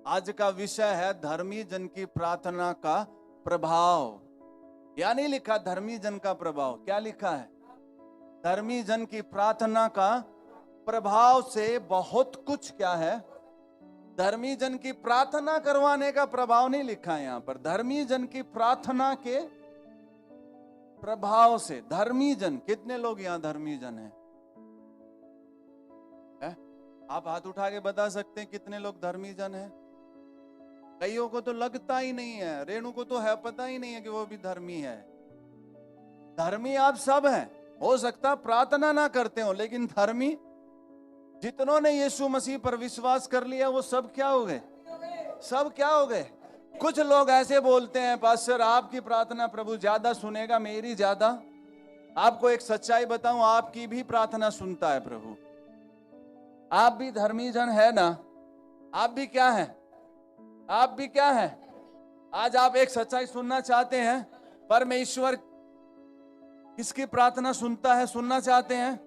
आज का विषय है धर्मी जन की प्रार्थना का प्रभाव। या नहीं लिखा धर्मी जन का प्रभाव, क्या लिखा है? धर्मी जन की प्रार्थना का प्रभाव से बहुत कुछ क्या है। धर्मी जन की प्रार्थना करवाने का प्रभाव नहीं लिखा है यहां पर, धर्मी जन की प्रार्थना के प्रभाव से। धर्मी जन, कितने लोग यहां धर्मी जन हैं? आप हाथ उठा के बता सकते हैं कितने लोग धर्मी जन हैं? कईयों को तो लगता ही नहीं है, रेणु को तो है पता ही नहीं है कि वो भी धर्मी है। धर्मी आप सब हैं, हो सकता प्रार्थना ना करते हो, लेकिन धर्मी जितनों ने यीशु मसीह पर विश्वास कर लिया वो सब क्या हो गए? सब क्या हो गए? कुछ लोग ऐसे बोलते हैं, पास्टर आपकी प्रार्थना प्रभु ज्यादा सुनेगा, मेरी ज्यादा। आपको एक सच्चाई बताऊं, आपकी भी प्रार्थना सुनता है प्रभु। आप भी धर्मी जन है ना? आप भी क्या है? आप भी क्या है? आज आप एक सच्चाई सुनना चाहते हैं, परमेश्वर किसकी प्रार्थना सुनता है, सुनना चाहते हैं?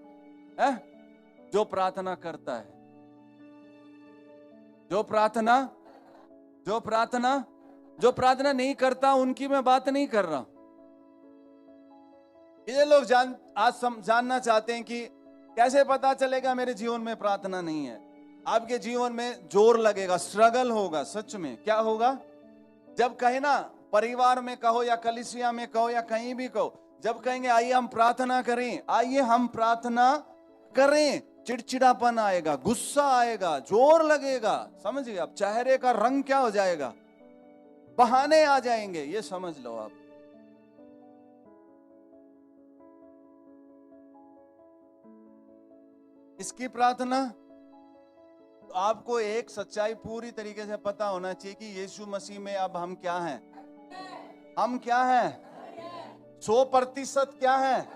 जो प्रार्थना करता है, जो प्रार्थना नहीं करता उनकी मैं बात नहीं कर रहा। ये लोग जानना चाहते हैं कि कैसे पता चलेगा मेरे जीवन में प्रार्थना नहीं है। आपके जीवन में जोर लगेगा, स्ट्रगल होगा। सच में क्या होगा? जब कहे ना, परिवार में कहो या कलीसिया में कहो या कहीं भी कहो, जब कहेंगे आइए हम प्रार्थना करें, आइए हम प्रार्थना करें, चिड़चिड़ापन आएगा, गुस्सा आएगा, जोर लगेगा। समझिए आप, चेहरे का रंग क्या हो जाएगा? बहाने आ जाएंगे, ये समझ लो आप। इसकी प्रार्थना तो आपको एक सच्चाई पूरी तरीके से पता होना चाहिए कि यीशु मसीह में अब हम क्या हैं? हम क्या हैं? 100% क्या है?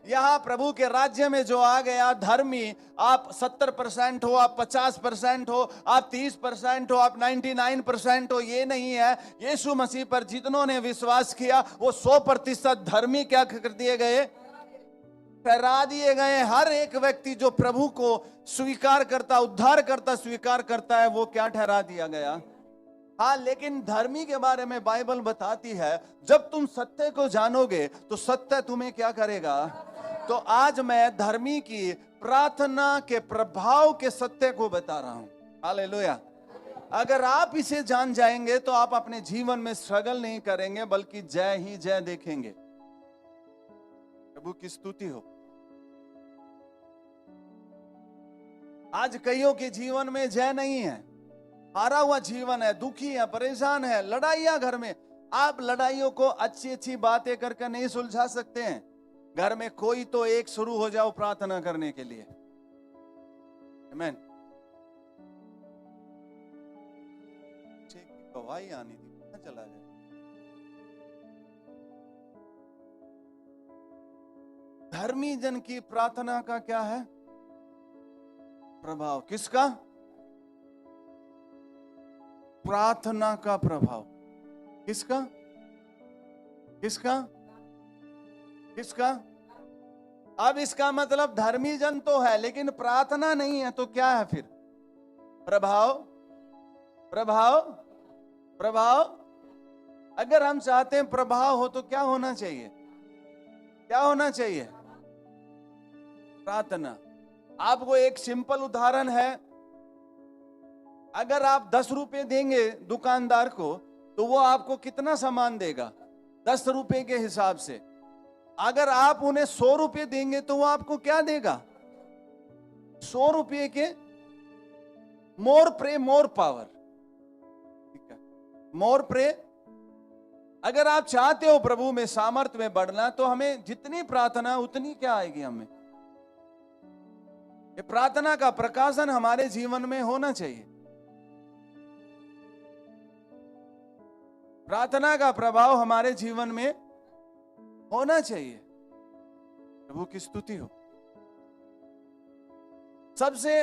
यहां प्रभु के राज्य में जो आ गया धर्मी, आप 70% हो, आप 50% हो, आप 30% हो, आप 99% हो, ये नहीं है। यीशु मसीह पर जितनों ने विश्वास किया वो 100% धर्मी क्या कर दिए गए? ठहरा दिए गए। हर एक व्यक्ति जो प्रभु को स्वीकार करता, उद्धार करता, स्वीकार करता है, वो क्या ठहरा दिया गया? हाँ, लेकिन धर्मी के बारे में बाइबल बताती है जब तुम सत्य को जानोगे तो सत्य तुम्हें क्या करेगा। तो आज मैं धर्मी की प्रार्थना के प्रभाव के सत्य को बता रहा हूं। हालेलुया। अगर आप इसे जान जाएंगे तो आप अपने जीवन में स्ट्रगल नहीं करेंगे, बल्कि जय ही जय देखेंगे। प्रभु की स्तुति हो। आज कईयों के जीवन में जय नहीं है, हारा हुआ जीवन है, दुखी है, परेशान है, लड़ाइयां घर में। आप लड़ाइयों को अच्छी अच्छी बातें करके नहीं सुलझा सकते हैं। घर में कोई तो एक शुरू हो जाओ प्रार्थना करने के लिए। आमीन। गवाही आनी थी, कहां चला गया? धर्मी जन की प्रार्थना का क्या है प्रभाव? किसका? प्रार्थना का प्रभाव। किसका? किसका? किसका? अब इसका मतलब धर्मी जन तो है लेकिन प्रार्थना नहीं है, तो क्या है फिर? प्रभाव। प्रभाव। प्रभाव। अगर हम चाहते हैं प्रभाव हो तो क्या होना चाहिए? क्या होना चाहिए? प्रार्थना। आपको एक सिंपल उदाहरण है, अगर आप 10 रुपए देंगे दुकानदार को तो वो आपको कितना सामान देगा? 10 रुपए के हिसाब से। अगर आप उन्हें 100 रुपए देंगे तो वो आपको क्या देगा? 100 रुपए के। मोर प्रे मोर पावर। ठीक है, मोर प्रे। अगर आप चाहते हो प्रभु में सामर्थ्य में बढ़ना तो हमें जितनी प्रार्थना उतनी क्या आएगी हमें? ये प्रार्थना का प्रकाशन हमारे जीवन में होना चाहिए। प्रार्थना का प्रभाव हमारे जीवन में होना चाहिए। प्रभु की स्तुति हो। सबसे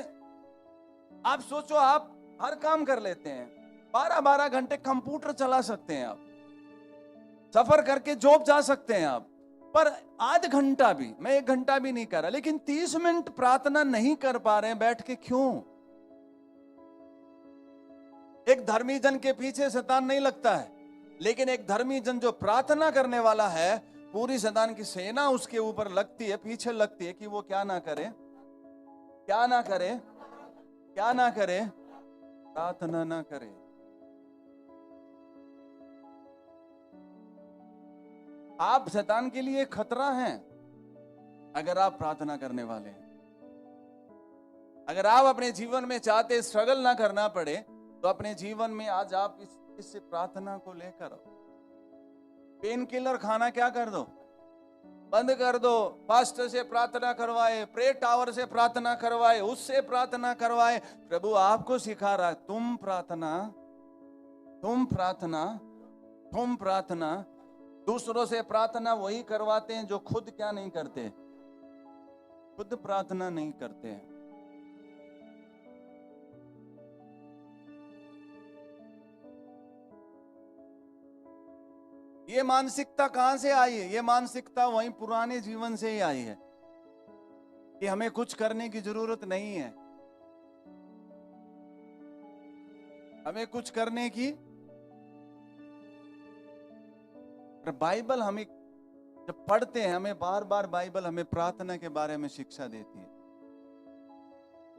आप सोचो, आप हर काम कर लेते हैं, 12-12 घंटे कंप्यूटर चला सकते हैं, आप सफर करके जॉब जा सकते हैं आप, पर आध घंटा भी, मैं 1 घंटा भी नहीं कर रहा, लेकिन 30 मिनट प्रार्थना नहीं कर पा रहे हैं बैठ के। क्यों? एक धर्मी जन के पीछे शैतान नहीं लगता है, लेकिन एक धर्मी जन जो प्रार्थना करने वाला है, पूरी शैतान की सेना उसके ऊपर लगती है, पीछे लगती है कि वो क्या ना करे, क्या ना करे, क्या ना करे, प्रार्थना ना करे। आप शैतान के लिए खतरा हैं अगर आप प्रार्थना करने वाले हैं। अगर आप अपने जीवन में चाहते स्ट्रगल ना करना पड़े, तो अपने जीवन में आज आप इससे प्रार्थना को लेकर आओ। पेन किलर खाना क्या कर दो, बंद कर दो। पास्टर से प्रार्थना करवाए, प्रे टावर से प्रार्थना करवाए, उससे प्रार्थना करवाए। प्रभु आपको सिखा रहा है, तुम प्रार्थना, तुम प्रार्थना, तुम प्रार्थना। दूसरों से प्रार्थना वही करवाते हैं जो खुद क्या नहीं करते, खुद प्रार्थना नहीं करते हैं। ये मानसिकता कहां से आई है? ये मानसिकता वहीं पुराने जीवन से ही आई है कि हमें कुछ करने की जरूरत नहीं है, हमें कुछ करने की। बाइबल हमें जब पढ़ते हैं, हमें बार बार बाइबल हमें प्रार्थना के बारे में शिक्षा देती है,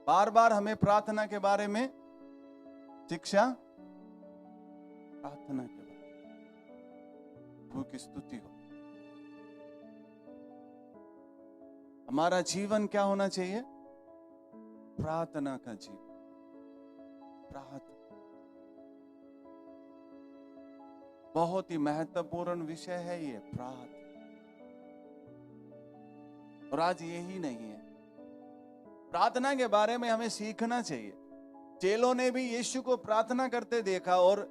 बार बार हमें प्रार्थना के बारे में शिक्षा, प्रार्थना के बारे में। प्रभु की स्तुति हो। हमारा जीवन क्या होना चाहिए? प्रार्थना का जीवन। प्रार्थना बहुत ही महत्वपूर्ण विषय है ये, प्रार्थना। और आज यही नहीं है, प्रार्थना के बारे में हमें सीखना चाहिए। चेलों ने भी यीशु को प्रार्थना करते देखा और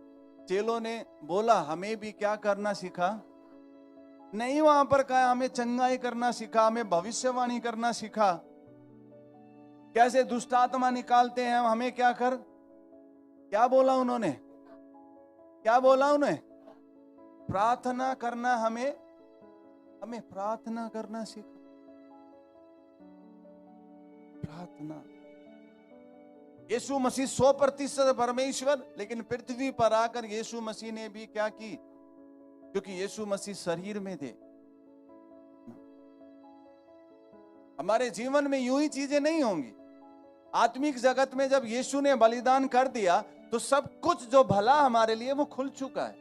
चेलों ने बोला हमें भी क्या करना सीखा? नहीं, वहां पर कहा हमें चंगाई करना सीखा, हमें भविष्यवाणी करना सीखा, कैसे दुष्ट आत्मा निकालते हैं, हमें क्या कर, क्या बोला उन्होंने, क्या बोला उन्हें? प्रार्थना करना, हमें प्रार्थना करना सीखा। प्रार्थना। यीशु मसीह 100% परमेश्वर, लेकिन पृथ्वी पर आकर यीशु मसीह ने भी क्या की? क्योंकि यीशु मसीह शरीर में थे। हमारे जीवन में यूं ही चीजें नहीं होंगी। आत्मिक जगत में जब यीशु ने बलिदान कर दिया तो सब कुछ जो भला हमारे लिए वो खुल चुका है,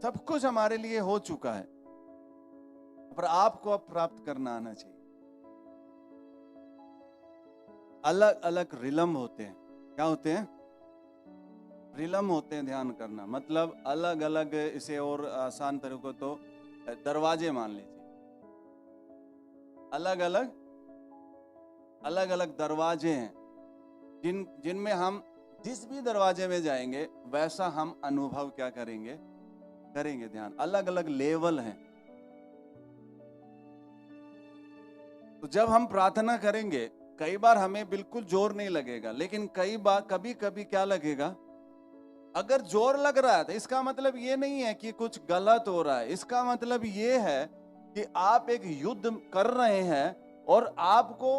सब कुछ हमारे लिए हो चुका है। पर आपको अब प्राप्त करना आना चाहिए। अलग अलग रिलम होते हैं। क्या होते हैं? रिलम होते हैं। ध्यान करना मतलब अलग अलग, इसे और आसान तरीकों तो दरवाजे मान लीजिए। अलग अलग अलग अलग दरवाजे हैं जिनमें हम जिस भी दरवाजे में जाएंगे वैसा हम अनुभव क्या करेंगे? ध्यान, अलग अलग लेवल हैं। तो जब हम प्रार्थना करेंगे, कई बार हमें बिल्कुल जोर नहीं लगेगा, लेकिन कभी कभी क्या लगेगा? अगर जोर लग रहा है तो इसका मतलब ये नहीं है कि कुछ गलत हो रहा है। इसका मतलब ये है कि आप एक युद्ध कर रहे हैं और आपको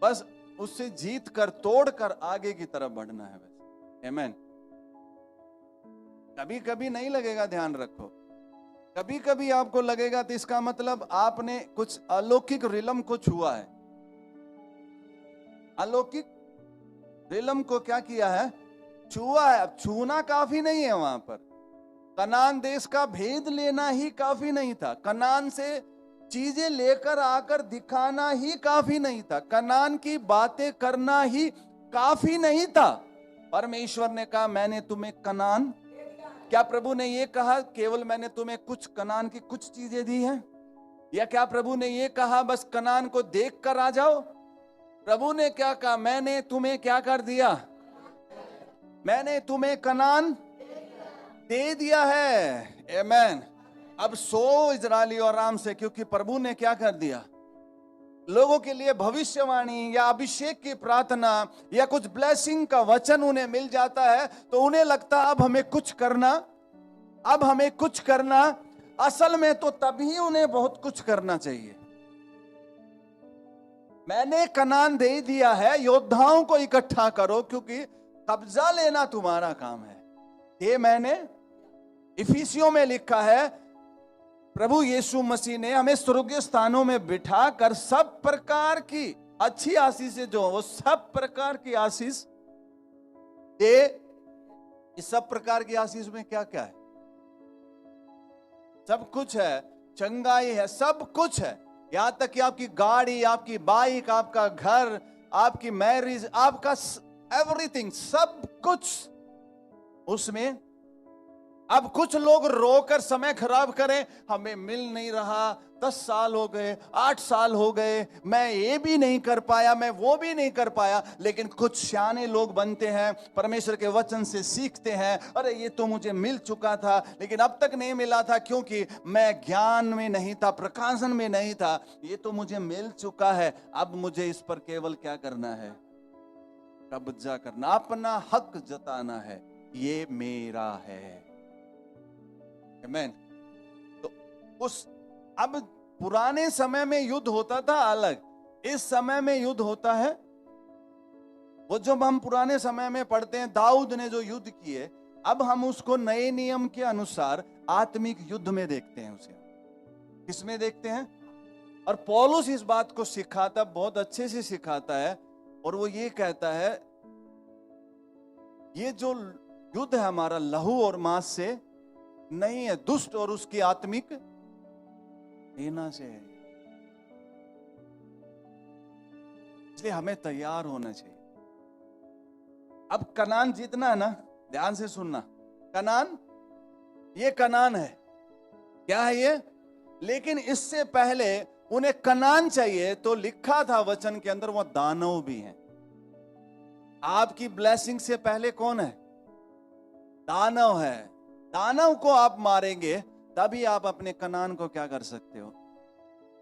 बस उससे जीत कर, तोड़ कर आगे की तरफ बढ़ना है बस। आमीन। कभी कभी नहीं लगेगा, ध्यान रखो। कभी कभी आपको लगेगा तो इसका मतलब आपने कुछ अलौकिक रिलम को छुआ है। अलौकिक रिलम को क्या किया है? छुआ है। अब छूना काफी नहीं है। वहां पर कनान देश का भेद लेना ही काफी नहीं था, कनान से चीजें लेकर आकर दिखाना ही काफी नहीं था, कनान की बातें करना ही काफी नहीं था। परमेश्वर ने कहा मैंने तुम्हें कनान, क्या प्रभु ने ये कहा केवल मैंने तुम्हें कुछ कनान की कुछ चीजें दी हैं? या क्या प्रभु ने ये कहा बस कनान को देख कर आ जाओ? प्रभु ने क्या कहा? मैंने तुम्हें क्या कर दिया? मैंने तुम्हें कनान दे दिया है। आमीन। अब सो इजरायली और आराम से, क्योंकि प्रभु ने क्या कर दिया? लोगों के लिए भविष्यवाणी या अभिषेक की प्रार्थना या कुछ ब्लेसिंग का वचन उन्हें मिल जाता है तो उन्हें लगता अब हमें कुछ करना, अब हमें कुछ करना। असल में तो तभी उन्हें बहुत कुछ करना चाहिए। मैंने कनान दे दिया है, योद्धाओं को इकट्ठा करो, क्योंकि कब्जा लेना तुम्हारा काम है। ये मैंने इफिसियों में लिखा है, प्रभु यीशु मसीह ने हमें स्वर्गीय स्थानों में बिठा कर सब प्रकार की अच्छी आशीष जो वो सब प्रकार की आशीष दे। इस सब प्रकार की आशीष में क्या क्या है? सब कुछ है, चंगाई है, सब कुछ है। यहां तक कि आपकी गाड़ी, आपकी बाइक, आपका घर, आपकी मैरिज, आपका एवरीथिंग, सब कुछ उसमें। अब कुछ लोग रोकर समय खराब करें, हमें मिल नहीं रहा, 10 साल हो गए, 8 साल हो गए, मैं ये भी नहीं कर पाया, मैं वो भी नहीं कर पाया। लेकिन कुछ सियाने लोग बनते हैं, परमेश्वर के वचन से सीखते हैं, अरे ये तो मुझे मिल चुका था लेकिन अब तक नहीं मिला था क्योंकि मैं ज्ञान में नहीं था, प्रकाशन में नहीं था। ये तो मुझे मिल चुका है, अब मुझे इस पर केवल क्या करना है? कब्जा करना, अपना हक जताना है, ये मेरा है। आमीन। तो उस अब पुराने समय में युद्ध होता था अलग, इस समय में युद्ध होता है वो जब हम पुराने समय में पढ़ते हैं दाऊद ने जो युद्ध किए, अब हम उसको नए नियम के अनुसार आत्मिक युद्ध में देखते हैं। उसे किसमें देखते हैं? और पौलुस इस बात को सिखाता, बहुत अच्छे से सिखाता है, और वो ये कहता है ये जो युद्ध है हमारा लहू और मांस से नहीं है, दुष्ट और उसकी आत्मिक सेना से है। इसलिए हमें तैयार होना चाहिए। अब कनान जीतना है ना, ध्यान से सुनना, कनान, ये कनान है, क्या है ये? लेकिन इससे पहले उन्हें कनान चाहिए तो लिखा था वचन के अंदर, वो दानव भी हैं। आपकी ब्लेसिंग से पहले कौन है? दानव है। दानव को आप मारेंगे तभी आप अपने कनान को क्या कर सकते हो।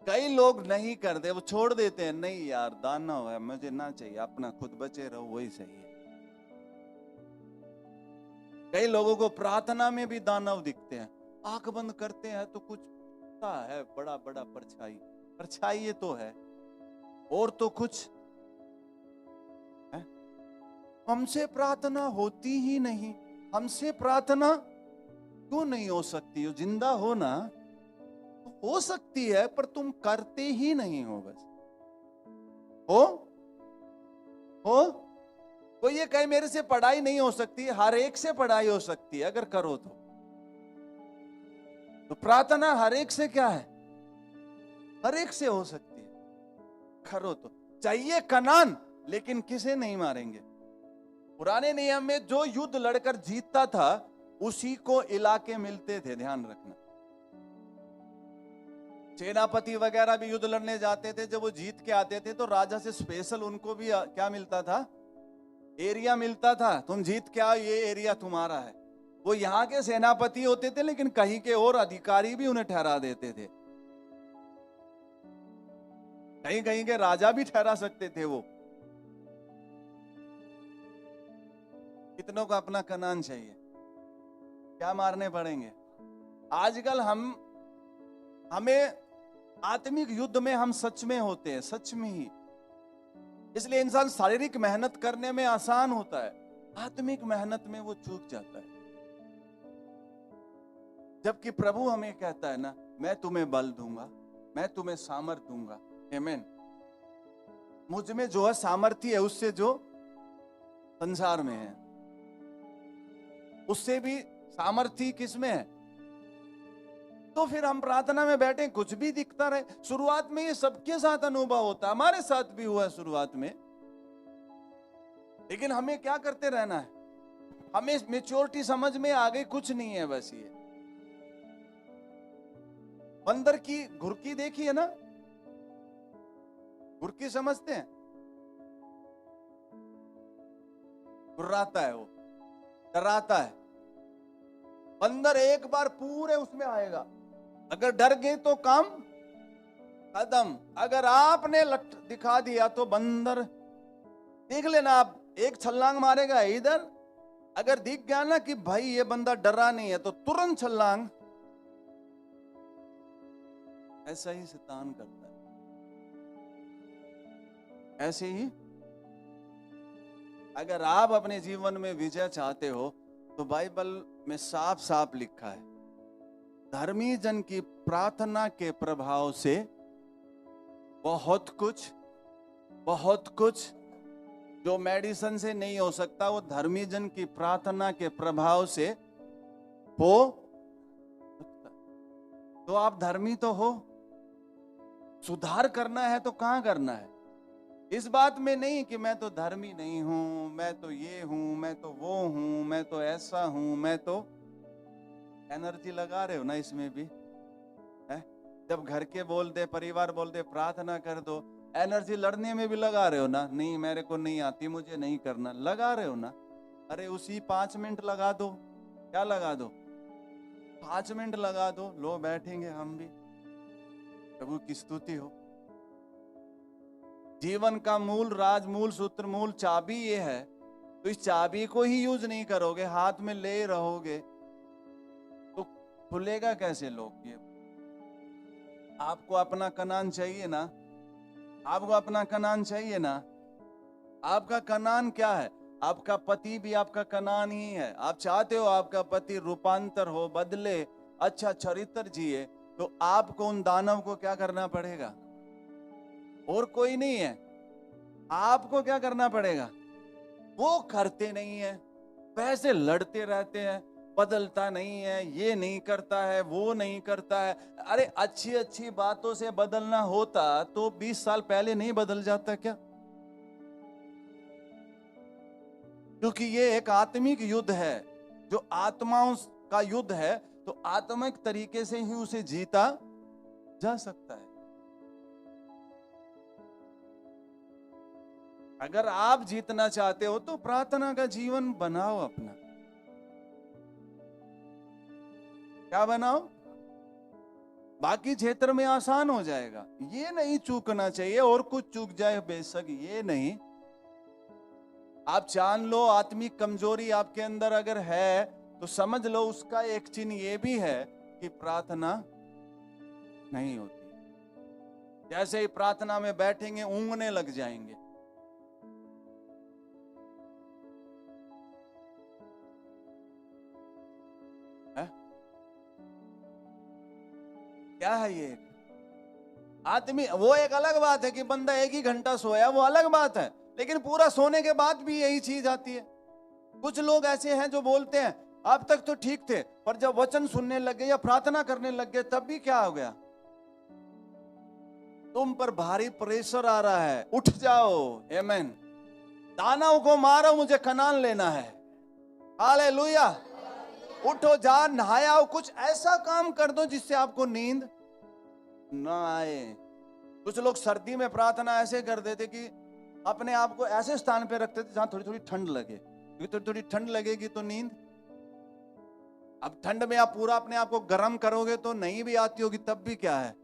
कई लोग नहीं करते, वो छोड़ देते हैं, नहीं यार दानव है, मुझे ना चाहिए, अपना खुद बचे रहो, वही सही है। कई लोगों को प्रार्थना में भी दानव दिखते हैं, आंख बंद करते हैं तो कुछ है बड़ा बड़ा परछाई, परछाई तो है और तो कुछ है। हमसे प्रार्थना होती ही नहीं, हमसे प्रार्थना क्यों नहीं हो सकती? हो जिंदा हो ना, हो सकती है, पर तुम करते ही नहीं हो। बस हो कोई ये कहे मेरे से पढ़ाई नहीं हो सकती, हर एक से पढ़ाई हो सकती है अगर करो तो प्रार्थना हर एक से क्या है? हर एक से हो सकती है, करो तो। चाहिए कनान, लेकिन किसे नहीं मारेंगे? पुराने नियम में जो युद्ध लड़कर जीतता था उसी को इलाके मिलते थे, ध्यान रखना। सेनापति वगैरह भी युद्ध लड़ने जाते थे, जब वो जीत के आते थे तो राजा से स्पेशल उनको भी क्या मिलता था? एरिया मिलता था, तुम जीत के आओ, ये एरिया तुम्हारा है। वो यहाँ के सेनापति होते थे लेकिन कहीं के और अधिकारी भी उन्हें ठहरा देते थे, कहीं कहीं के राजा भी ठहरा सकते थे वो। कितनों को अपना कनान चाहिए? क्या मारने पड़ेंगे? आजकल हमें आत्मिक युद्ध में हम सच में होते हैं, सच में ही। इसलिए इंसान शारीरिक मेहनत करने में आसान होता है, आत्मिक मेहनत में वो चूक जाता है। जबकि प्रभु हमें कहता है ना, मैं तुम्हें बल दूंगा, मैं तुम्हें सामर्थ दूंगा। आमीन। मुझ में जो है सामर्थ्य है उससे जो संसार में है, उससे भी सामर्थ्य किसमें है? तो फिर हम प्रार्थना में बैठे, कुछ भी दिखता रहे। शुरुआत में ये सबके साथ अनुभव होता है, हमारे साथ भी हुआ शुरुआत में, लेकिन हमें क्या करते रहना है? हमें मैच्योरिटी समझ में आ गई, कुछ नहीं है बस। ये बंदर की घुरकी देखी है ना? घुरकी समझते हैं? घुर्राता है वो, डराता है। बंदर एक बार पूरे उसमें आएगा, अगर डर गए तो काम खत्म। अगर आपने लट दिखा दिया तो बंदर, देख लेना आप, एक छलांग मारेगा इधर, अगर दिख गया ना कि भाई ये बंदा डरा नहीं है तो तुरंत छलांग। ऐसा ही शैतान करता है, ऐसे ही अगर आप अपने जीवन में विजय चाहते हो तो बाइबल में साफ साफ लिखा है, धर्मी जन की प्रार्थना के प्रभाव से बहुत कुछ जो मेडिसिन से नहीं हो सकता, वो धर्मी जन की प्रार्थना के प्रभाव से हो सकता। तो आप धर्मी तो हो, सुधार करना है तो कहां करना है? इस बात में नहीं कि मैं तो धर्मी नहीं हूं, मैं तो ये हूं, मैं तो वो हूं, मैं तो ऐसा हूं, मैं तो एनर्जी लगा रहे हो ना इसमें भी है? जब घर के बोल दे, परिवार बोल दे प्रार्थना कर दो, एनर्जी लड़ने में भी लगा रहे हो ना? नहीं मेरे को नहीं आती, मुझे नहीं करना, लगा रहे हो ना? अरे उसी 5 मिनट लगा दो, क्या लगा दो, 5 मिनट लगा दो, लो बैठेंगे हम भी। प्रभु की स्तुति हो। जीवन का मूल राज, मूल सूत्र, मूल चाबी ये है, तो इस चाबी को ही यूज नहीं करोगे, हाथ में ले रहोगे तो खुलेगा कैसे लोग? ये आपको अपना कनान चाहिए ना, आपको अपना कनान चाहिए ना। आपका कनान क्या है? आपका पति भी आपका कनान ही है। आप चाहते हो आपका पति रूपांतर हो, बदले, अच्छा चरित्र जिए, तो आपको उन दानव को क्या करना पड़ेगा? और कोई नहीं है, आपको क्या करना पड़ेगा? वो करते नहीं है, वैसे लड़ते रहते हैं, बदलता नहीं है, ये नहीं करता है, वो नहीं करता है। अरे अच्छी अच्छी बातों से बदलना होता तो 20 साल पहले नहीं बदल जाता क्या? क्योंकि ये एक आत्मिक युद्ध है, जो आत्माओं का युद्ध है, तो आत्मिक तरीके से ही उसे जीता जा सकता है। अगर आप जीतना चाहते हो तो प्रार्थना का जीवन बनाओ अपना। क्या बनाओ? बाकी क्षेत्र में आसान हो जाएगा। ये नहीं चूकना चाहिए, और कुछ चूक जाए बेशक, ये नहीं। आप जान लो आत्मिक कमजोरी आपके अंदर अगर है तो समझ लो उसका एक चिन्ह ये भी है कि प्रार्थना नहीं होती। जैसे ही प्रार्थना में बैठेंगे ऊँगने लग जाएंगे। क्या है ये? आदमी, वो एक अलग बात है कि बंदा 1 ही घंटा सोया, वो अलग बात है, लेकिन पूरा सोने के बाद भी यही चीज आती है। कुछ लोग ऐसे हैं जो बोलते हैं अब तक तो ठीक थे, पर जब वचन सुनने लगे या प्रार्थना करने लग गए तब भी क्या हो गया? तुम पर भारी प्रेशर आ रहा है, उठ जाओ, आमीन। दानव को मारो, मुझे कनान लेना है। हालेलुया। उठो, जा नहाया हो, कुछ ऐसा काम कर दो जिससे आपको नींद ना आए। कुछ लोग सर्दी में प्रार्थना ऐसे कर देते कि अपने आप को ऐसे स्थान पे रखते थे जहां थोड़ी थोड़ी ठंड लगे, क्योंकि थोड़ी थोड़ी ठंड लगेगी तो नींद। अब ठंड में आप पूरा अपने आप को गर्म करोगे तो नहीं भी आती होगी, तब भी क्या है?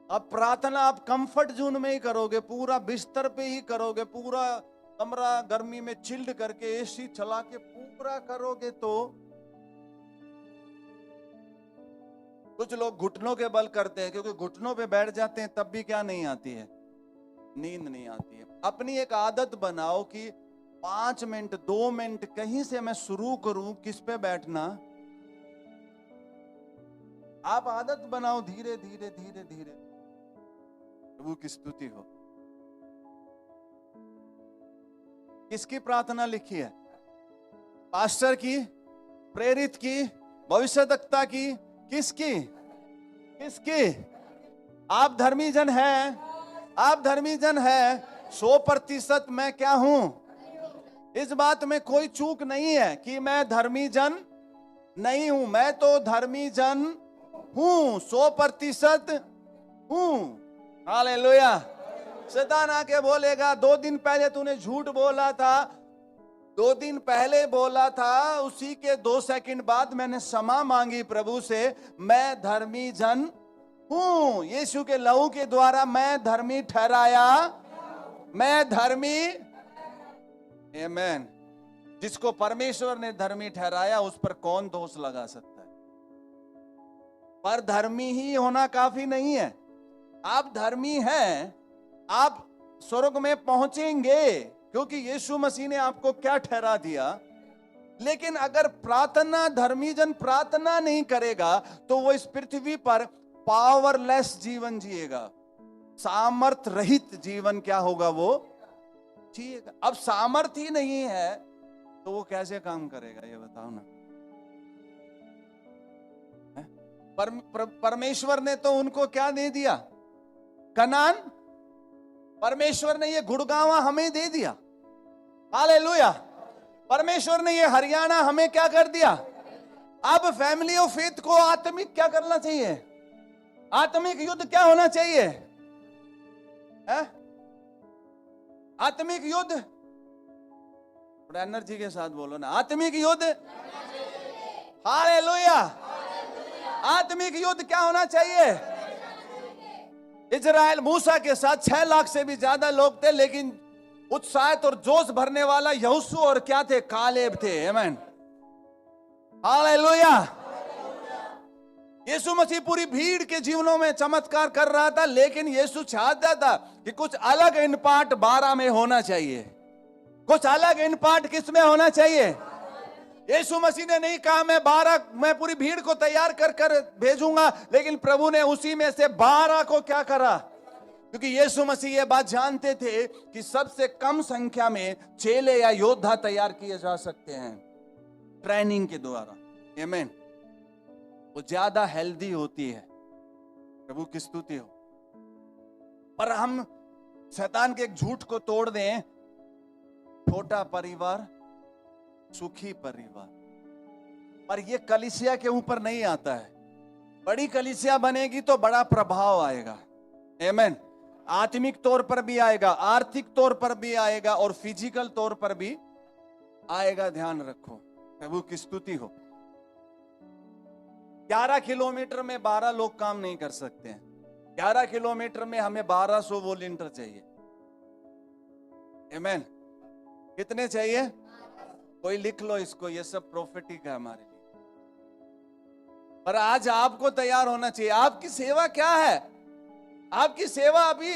अब प्रार्थना आप कंफर्ट जोन में ही करोगे, पूरा बिस्तर पे ही करोगे, पूरा कमरा गर्मी में चिल्ड करके एसी चला के पूरा करोगे तो। कुछ लोग घुटनों के बल करते हैं, क्योंकि घुटनों पे बैठ जाते हैं तब भी क्या नहीं आती है? नींद नहीं आती है। अपनी एक आदत बनाओ कि 5 मिनट 2 मिनट कहीं से मैं शुरू करूं, किस पे बैठना। आप आदत बनाओ, धीरे धीरे धीरे धीरे। प्रभु की स्तुति हो। किसकी प्रार्थना लिखी है? पास्टर की, प्रेरित की, भविष्यवक्ता की, किसकी? किसकी? आप धर्मी जन हैं, आप धर्मी जन हैं। 100% मैं क्या हूं? इस बात में कोई चूक नहीं है कि मैं धर्मी जन नहीं हूं। मैं तो धर्मी जन हूं, 100% हूं। हालेलुया। शैतान आके बोलेगा 2 दिन पहले तूने झूठ बोला था, 2 दिन पहले बोला था, उसी के 2 सेकंड बाद मैंने क्षमा मांगी प्रभु से। मैं धर्मी जन हूं, यीशु के लहू के द्वारा मैं धर्मी ठहराया, मैं धर्मी। आमीन। जिसको परमेश्वर ने धर्मी ठहराया उस पर कौन दोष लगा सकता है? पर धर्मी ही होना काफी नहीं है। आप धर्मी हैं, आप स्वर्ग में पहुंचेंगे, क्योंकि यीशु मसीह ने आपको क्या ठहरा दिया। लेकिन अगर प्रार्थना, धर्मी जन प्रार्थना नहीं करेगा तो वो इस पृथ्वी पर पावरलेस जीवन जिएगा, सामर्थ रहित जीवन क्या होगा वो जिएगा। अब सामर्थ्य ही नहीं है तो वो कैसे काम करेगा ये बताओ ना। परमेश्वर ने तो उनको क्या दे दिया, कनान। परमेश्वर ने ये गुड़गांव हमें दे दिया, हालेलुया। परमेश्वर ने ये हरियाणा हमें क्या कर दिया। अब फैमिली ऑफ फेथ को आत्मिक क्या करना चाहिए, आत्मिक युद्ध क्या होना चाहिए है? आत्मिक युद्ध, थोड़ा एनर्जी के साथ बोलो ना, आत्मिक युद्ध, हालेलुया। आत्मिक युद्ध क्या होना चाहिए। इजराइल मूसा के साथ 6 लाख से भी ज्यादा लोग थे, लेकिन उत्साहित और जोश भरने वाला यहोशू और क्या थे, कालेब थे। आमीन, हालेलुया। यीशु मसीह पूरी भीड़ के जीवनों में चमत्कार कर रहा था, लेकिन यीशु चाहता था कि कुछ अलग इन पार्ट 12 में होना चाहिए। कुछ अलग इन पार्ट किस में होना चाहिए। यीशु मसीह ने नहीं कहा मैं पूरी भीड़ को तैयार कर कर भेजूंगा, लेकिन प्रभु ने उसी में से 12 को क्या करा, क्योंकि यीशु मसीह ये बात जानते थे कि सबसे कम संख्या में चेले या योद्धा तैयार किए जा सकते हैं ट्रेनिंग के द्वारा। आमीन, वो ज्यादा हेल्दी होती है। प्रभु की स्तुति हो। पर हम शैतान के एक झूठ को तोड़ दें, छोटा परिवार सुखी परिवार, पर ये कलीसिया के ऊपर नहीं आता है। बड़ी कलीसिया बनेगी तो बड़ा प्रभाव आएगा। आमीन, आत्मिक तौर पर भी आएगा, आर्थिक तौर पर भी आएगा और फिजिकल तौर पर भी आएगा। ध्यान रखो, प्रभु की स्तुति हो। 11 किलोमीटर में 12 लोग काम नहीं कर सकते हैं। 11 किलोमीटर में हमें 1200 वॉलंटियर चाहिए। आमीन, कितने चाहिए, कोई लिख लो इसको, ये सब प्रोफेटिक है हमारे लिए। पर आज आपको तैयार होना चाहिए। आपकी सेवा क्या है। आपकी सेवा अभी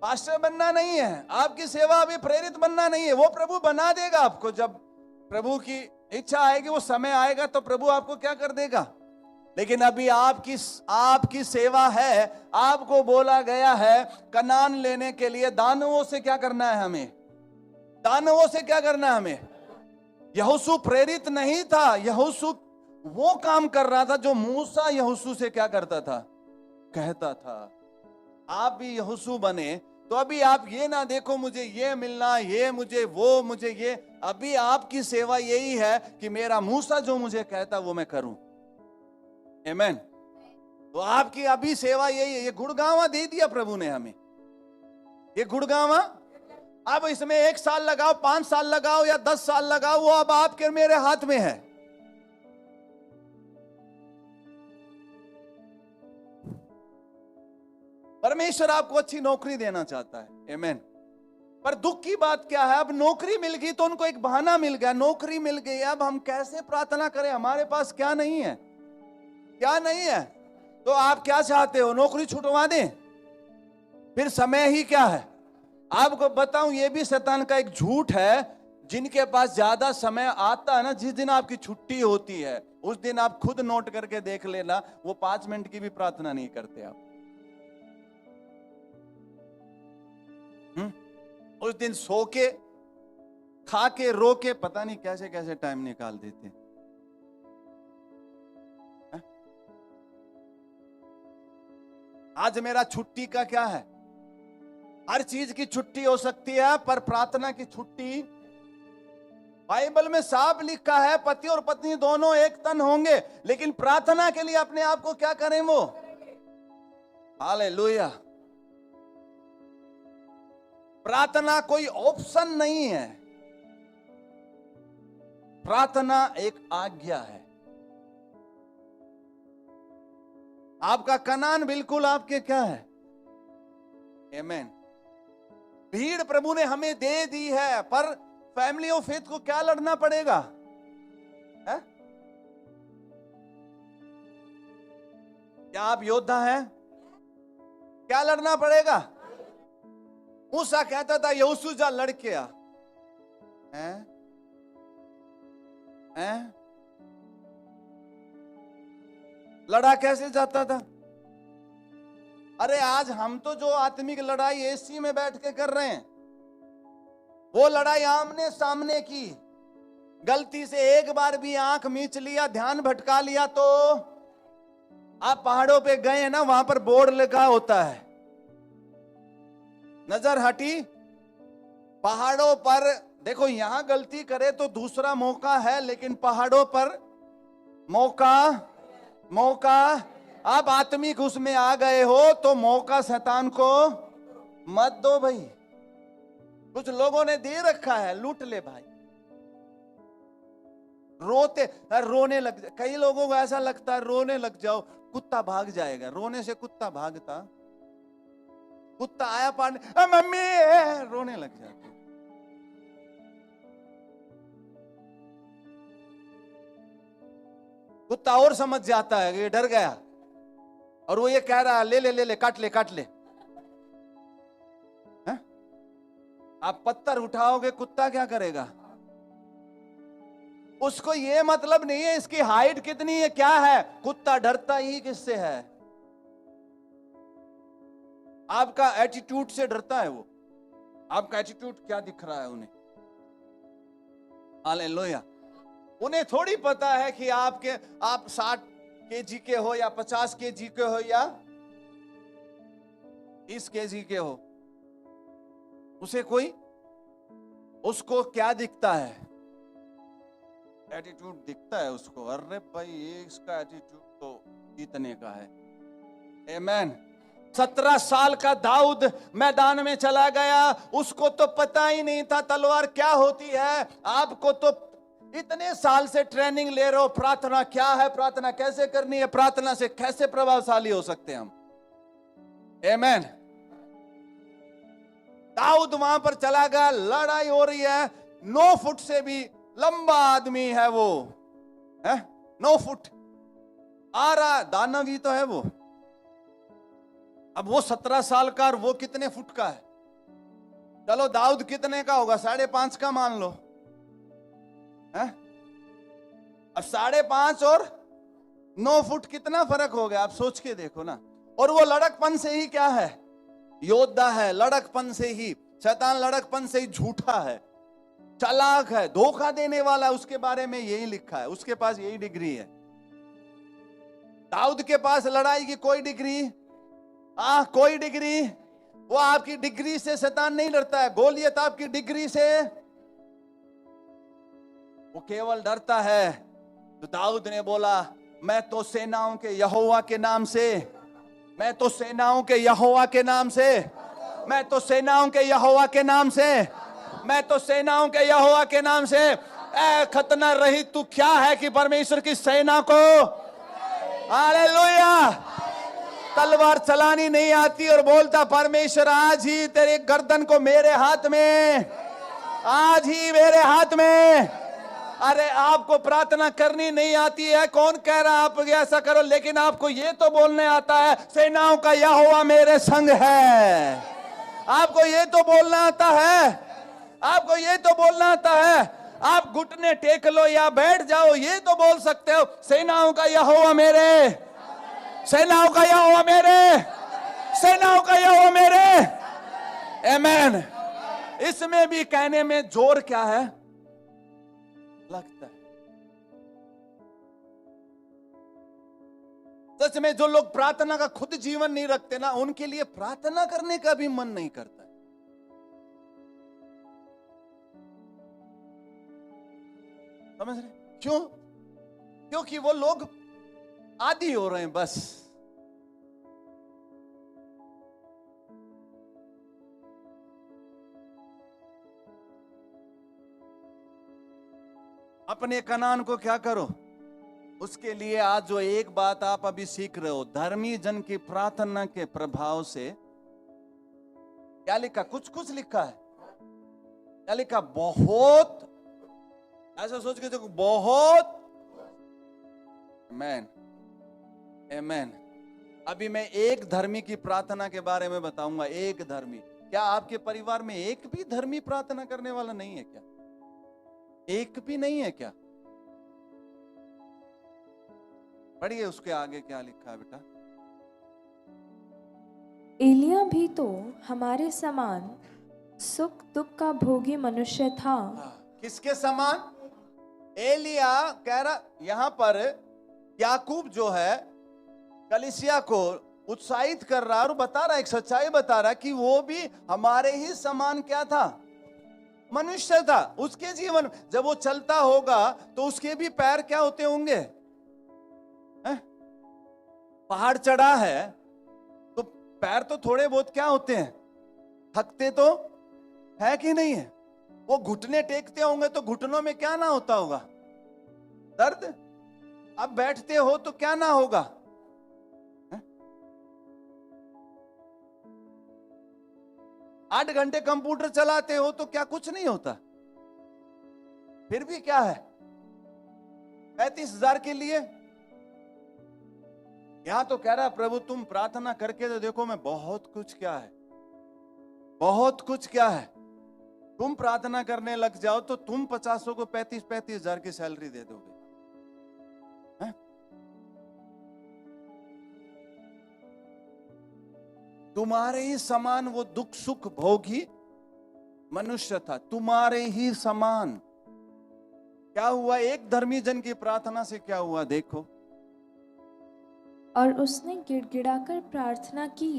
पास्टर बनना नहीं है, आपकी सेवा अभी प्रेरित बनना नहीं है। वो प्रभु बना देगा आपको, जब प्रभु की इच्छा आएगी, वो समय आएगा तो प्रभु आपको क्या कर देगा। लेकिन अभी आपकी सेवा है। आपको बोला गया है कनान लेने के लिए दानवों से क्या करना है हमें, दानवों से क्या करना है हमें। यहोशू प्रेरित नहीं था, यहोशू वो काम कर रहा था जो मूसा यहोशू से क्या करता था, कहता था। आप भी यहोशू बने तो अभी आप ये ना देखो मुझे ये मिलना, ये मुझे वो, मुझे ये। अभी आपकी सेवा यही है कि मेरा मूसा जो मुझे कहता वो मैं करूं। आमीन। तो आपकी अभी सेवा यही है। ये गुड़गांवा दे दिया प्रभु ने हमें, ये गुड़गांवा। अब इसमें 1 साल लगाओ, 5 साल लगाओ या 10 साल लगाओ, वो अब आपके मेरे हाथ में है। परमेश्वर आपको अच्छी नौकरी देना चाहता है। आमीन। पर दुख की बात क्या है, अब नौकरी मिल गई तो उनको एक बहाना मिल गया, नौकरी मिल गई, अब हम कैसे प्रार्थना करें, हमारे पास क्या नहीं है, क्या नहीं है। तो आप क्या चाहते हो, नौकरी छुटवा दें। फिर समय ही क्या है। आपको बताऊं, ये भी शैतान का एक झूठ है। जिनके पास ज्यादा समय आता है ना, जिस दिन आपकी छुट्टी होती है उस दिन आप खुद नोट करके देख लेना, वो 5 मिनट की भी प्रार्थना नहीं करते आप। उस दिन सो के, खा के, रो के, पता नहीं कैसे कैसे टाइम निकाल देते। आज मेरा छुट्टी का क्या है। हर चीज की छुट्टी हो सकती है, पर प्रार्थना की छुट्टी, बाइबल में साफ लिखा है पति और पत्नी दोनों एक तन होंगे, लेकिन प्रार्थना के लिए अपने आप को क्या करें वो। हालेलुया। प्रार्थना कोई ऑप्शन नहीं है, प्रार्थना एक आज्ञा है। आपका कनान बिल्कुल आपके क्या है। आमीन। भीड़ प्रभु ने हमें दे दी है, पर फैमिली ऑफ फेथ को क्या लड़ना पड़ेगा है? क्या आप योद्धा हैं? क्या लड़ना पड़ेगा। मूसा कहता था यहोशू जा लड़के आ, हैं? लड़ा कैसे जाता था? अरे आज हम तो जो आत्मिक लड़ाई एसी में बैठ के कर रहे हैं, वो लड़ाई आमने सामने की। गलती से एक बार भी आंख मीच लिया, ध्यान भटका लिया, तो आप पहाड़ों पे गए हैं ना, वहां पर बोर्ड लिखा होता है, नजर हटी पहाड़ों पर। देखो यहां गलती करे तो दूसरा मौका है, लेकिन पहाड़ों पर मौका आप आत्मिक उसमें आ गए हो तो मौका शैतान को मत दो भाई। कुछ लोगों ने दे रखा है, लूट ले भाई। रोने लग जाए, कई लोगों को ऐसा लगता है रोने लग जाओ कुत्ता भाग जाएगा। रोने से कुत्ता भागता? कुत्ता आया पानी मम्मी रोने लग जाते। कुत्ता और समझ जाता है कि ये डर गया, और वो ये कह रहा है ले ले ले ले, काट ले। है? आप पत्थर उठाओगे, कुत्ता क्या करेगा? उसको ये मतलब नहीं है इसकी हाइट कितनी है, क्या है। कुत्ता डरता ही किससे है? आपका एटीट्यूड से डरता है वो। आपका एटीट्यूड क्या दिख रहा है उन्हें? हालेलुया। उन्हें थोड़ी पता है कि आप 60 केजी के हो या 50 केजी के हो या 30 केजी के हो। उसको क्या दिखता है? एटीट्यूड दिखता है उसको। अरे भाई ये इसका एटीट्यूड तो जीतने का है। आमेन। 17 साल का दाऊद मैदान में चला गया, उसको तो पता ही नहीं था तलवार क्या होती है। आपको तो इतने साल से ट्रेनिंग ले रहे हो, प्रार्थना क्या है, प्रार्थना कैसे करनी है, प्रार्थना से कैसे प्रभावशाली हो सकते हैं हम। आमेन। दाऊद वहां पर चला गया, लड़ाई हो रही है। 9 फुट से भी लंबा आदमी है वो, है 9 फुट आ रहा, दानव ही तो है वो। अब वो 17 साल का और वो कितने फुट का है? चलो दाऊद कितने का होगा? 5.5 का मान लो, है? अब 5.5 और 9 फुट कितना फर्क हो गया? आप सोच के देखो ना। और वो लड़कपन से ही क्या है? योद्धा है। लड़कपन से ही शैतान, लड़कपन से ही झूठा है, चालाक है, धोखा देने वाला। उसके बारे में यही लिखा है, उसके पास यही डिग्री है। दाऊद के पास लड़ाई की कोई डिग्री, कोई डिग्री। वो आपकी डिग्री से शैतान नहीं डरता है। गोलियत आपकी डिग्री से, वो केवल डरता है। तो दाऊद ने बोला मैं तो सेनाओं के यहोवा के नाम से, मैं तो सेनाओं के यहोवा के नाम से, मैं तो सेनाओं के यहोवा के नाम से, मैं तो सेनाओं के यहोवा के नाम से। ए खतना रही तू क्या है कि परमेश्वर की सेना को, हालेलुया, तलवार चलानी नहीं आती और बोलता परमेश्वर आज ही तेरे गर्दन को मेरे हाथ में, आज ही मेरे हाथ में। अरे आपको प्रार्थना करनी नहीं आती है, कौन कह रहा आप ऐसा करो, लेकिन आपको ये तो बोलने आता है सेनाओं का यहोवा मेरे संग है। आपको ये तो बोलना आता है, आपको ये तो बोलना आता है। आप घुटने टेक लो या बैठ जाओ, ये तो बोल सकते हो सेनाओं का यहोवा मेरे, सेनाओं का यहोवा मेरे, सेनाओं का यहोवा मेरे। आमेन। इसमें भी कहने में जोर क्या है लगता है। सच में जो लोग प्रार्थना का खुद जीवन नहीं रखते ना, उनके लिए प्रार्थना करने का भी मन नहीं करता है। समझ रहे क्यों? क्योंकि वो लोग आदी हो रहे हैं बस। अपने कनान को क्या करो, उसके लिए आज जो एक बात आप अभी सीख रहे हो, धर्मी जन की प्रार्थना के प्रभाव से क्या लिखा, कुछ लिखा है, क्या लिखा, बहुत, ऐसा सोच के देखो, बहुत। आमेन, आमेन। अभी मैं एक धर्मी की प्रार्थना के बारे में बताऊंगा। एक धर्मी, क्या आपके परिवार में एक भी धर्मी प्रार्थना करने वाला नहीं है क्या? एक भी नहीं है क्या? पढ़िए उसके आगे क्या लिखा है बेटा। एलिया भी तो हमारे समान सुख दुख का भोगी मनुष्य था। किसके समान? एलिया कह रहा, यहां पर याकूब जो है कलीसिया को उत्साहित कर रहा और बता रहा, एक सच्चाई बता रहा कि वो भी हमारे ही समान क्या था? मनुष्य था। उसके जीवन जब वो चलता होगा तो उसके भी पैर क्या होते होंगे? पहाड़ चढ़ा है तो पैर तो थोड़े बहुत क्या होते हैं, थकते तो है कि नहीं है? वो घुटने टेकते होंगे तो घुटनों में क्या ना होता होगा? दर्द। अब बैठते हो तो क्या ना होगा? 8 घंटे कंप्यूटर चलाते हो तो क्या कुछ नहीं होता? फिर भी क्या है 35,000 के लिए? यहां तो कह रहा है प्रभु तुम प्रार्थना करके तो देखो, मैं बहुत कुछ क्या है, बहुत कुछ क्या है। तुम प्रार्थना करने लग जाओ तो तुम 50 को 35,000 की सैलरी दे दोगे। है? तुम्हारे ही समान वो दुख सुख भोगी मनुष्य था, तुम्हारे ही समान। क्या हुआ? एक धर्मी जन की प्रार्थना से क्या हुआ देखो। और उसने गिड़गिड़ाकर प्रार्थना की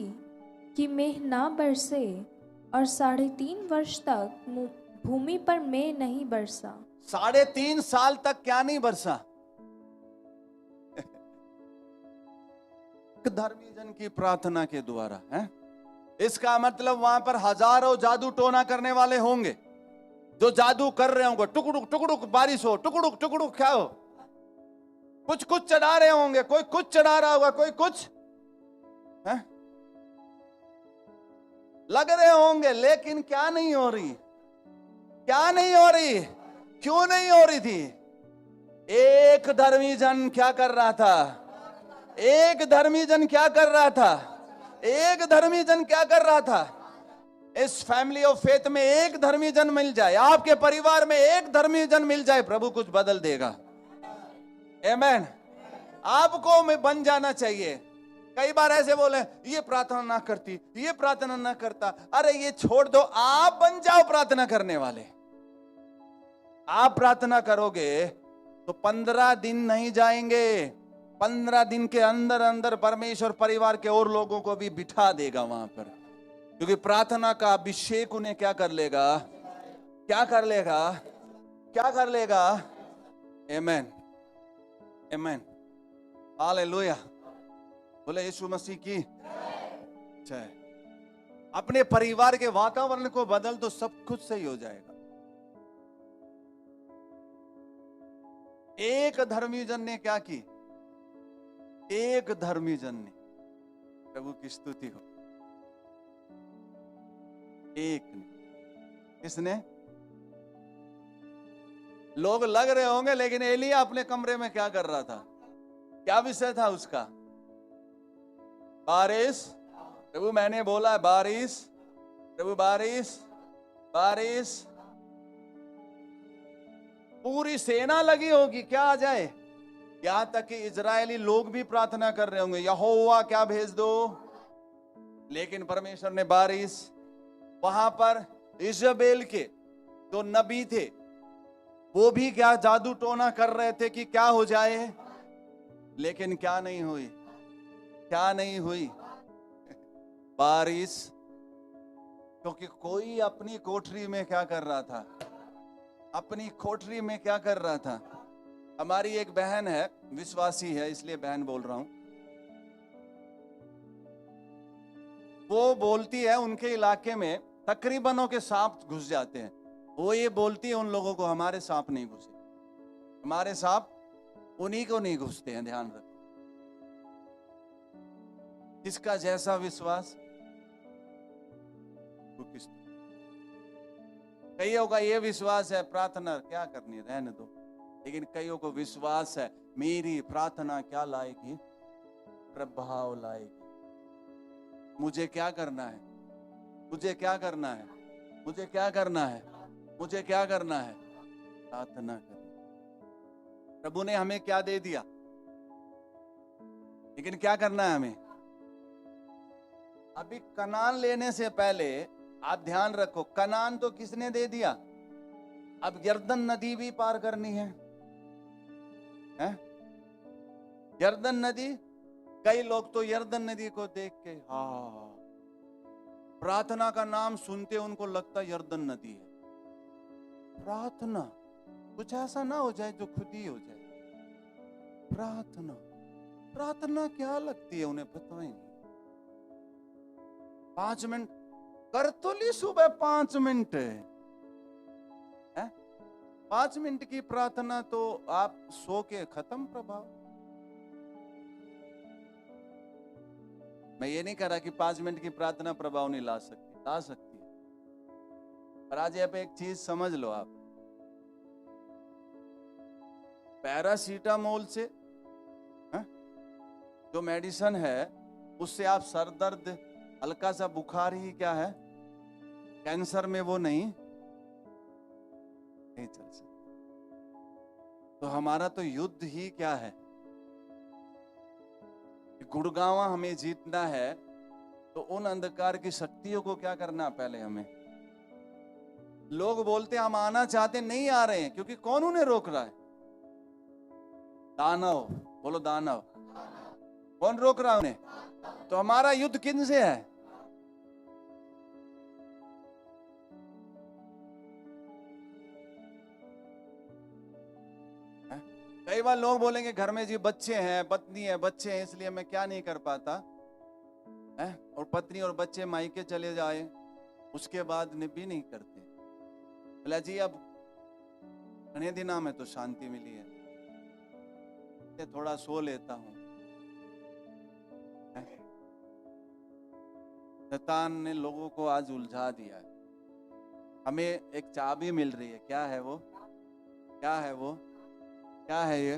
कि मेघ ना बरसे, और 3.5 वर्ष तक भूमि पर मेघ नहीं बरसा। 3.5 साल तक क्या नहीं बरसा? धर्मी जन की प्रार्थना के द्वारा है। इसका मतलब वहां पर हजारों जादू टोना करने वाले होंगे जो जादू कर रहे होंगे। टुकड़ुक टुकड़ुक बारिश हो, टुकड़ुक टुकड़ुक क्या हो, कुछ कुछ चढ़ा रहे होंगे, कोई कुछ चढ़ा रहा होगा, कोई कुछ है? लग रहे होंगे, लेकिन क्या नहीं हो रही? क्या नहीं हो रही? क्यों नहीं हो रही थी? एक धर्मी जन क्या कर रहा था? एक धर्मी जन क्या कर रहा था? एक धर्मी जन क्या कर रहा था? इस फैमिली ऑफ फेथ में एक धर्मी जन मिल जाए, आपके परिवार में एक धर्मी जन मिल जाए, प्रभु कुछ बदल देगा। आमेन। आपको में बन जाना चाहिए। कई बार ऐसे बोले ये प्रार्थना ना करती, ये प्रार्थना ना करता, अरे ये छोड़ दो, आप बन जाओ प्रार्थना करने वाले। आप प्रार्थना करोगे तो 15 दिन नहीं जाएंगे, 15 दिन के अंदर अंदर परमेश्वर परिवार के और लोगों को भी बिठा देगा वहां पर, क्योंकि प्रार्थना का अभिषेक उन्हें क्या कर लेगा? क्या कर लेगा? क्या कर लेगा? आमेन, आमेन, हालेलुया। बोले यीशु मसीह की जय। अपने परिवार के वातावरण को बदल दो, सब कुछ सही हो जाएगा। एक धर्मी जन ने क्या की? एक धर्मी जन ने, प्रभु की स्तुति हो, एक ने। किसने? लोग लग रहे होंगे, लेकिन एलिया अपने कमरे में क्या कर रहा था? क्या विषय था उसका? बारिश। प्रभु मैंने बोला है बारिश, प्रभु बारिश, बारिश। पूरी सेना लगी होगी क्या आ जाए। यहां तक कि इजरायली लोग भी प्रार्थना कर रहे होंगे, यहोवा क्या भेज दो। लेकिन परमेश्वर ने बारिश। वहां पर इजबेल के जो नबी थे वो भी क्या जादू टोना कर रहे थे कि क्या हो जाए, लेकिन क्या नहीं हुई? क्या नहीं हुई? बारिश। क्योंकि कोई अपनी कोठरी में क्या कर रहा था? अपनी कोठरी में क्या कर रहा था? हमारी एक बहन है, विश्वासी है इसलिए बहन बोल रहा हूं, वो बोलती है उनके इलाके में तकरीबनों के सांप घुस जाते हैं। वो ये बोलती है उन लोगों को, हमारे सांप नहीं घुसे, हमारे सांप उन्हीं को नहीं घुसते हैं। ध्यान रखो, किसका जैसा विश्वास। कईयों का ये विश्वास है प्रार्थना क्या करनी, रहने दो, लेकिन कईयों को विश्वास है मेरी प्रार्थना क्या लाएगी? प्रभाव लाएगी। मुझे क्या करना है? मुझे क्या करना है, मुझे क्या करना है, मुझे क्या करना है? प्रार्थना करनी। प्रभु ने हमें क्या दे दिया, लेकिन क्या करना है हमें? अभी कनान लेने से पहले आप ध्यान रखो, कनान तो किसने दे दिया? अब यरदन नदी भी पार करनी है, हैं? यरदन नदी, कई लोग तो यरदन नदी को देख के प्रार्थना का नाम सुनते उनको लगता यरदन नदी है। प्रार्थना, कुछ ऐसा ना हो जाए जो खुद ही हो जाए। प्रार्थना, प्रार्थना क्या लगती है उन्हें पता ही नहीं। 5 मिनट कर तो ली सुबह, 5 मिनट है? 5 मिनट की प्रार्थना तो आप सो के खत्म प्रभाव। मैं ये नहीं कह रहा कि 5 मिनट की प्रार्थना प्रभाव नहीं ला सकती, ला सकती है। पर आज यहाँ पे एक चीज समझ लो आप, पैरासीटामोल से जो मेडिसिन है उससे आप सर दर्द, हल्का सा बुखार ही क्या है, कैंसर में वो नहीं चल सकता। तो हमारा तो युद्ध ही क्या है? गुड़गांवा हमें जीतना है, तो उन अंधकार की शक्तियों को क्या करना पहले हमें। लोग बोलते हम आना चाहते नहीं आ रहे हैं, क्योंकि कौन उन्हें रोक रहा है? दानव, बोलो दानव। कौन रोक रहा है उन्हें? तो हमारा युद्ध किन से है? कई बार लोग बोलेंगे घर में जी बच्चे हैं, पत्नी है, बच्चे हैं, इसलिए मैं क्या नहीं कर पाता है? और पत्नी और बच्चे मायके चले जाए, उसके बाद भी नहीं करते। बोला जी अब घने दिनों में तो शांति मिली है, थोड़ा सो लेता हूं। शैतान ने लोगों को आज उलझा दिया है। हमें एक चाबी मिल रही है, क्या है वो? क्या है वो? क्या है ये?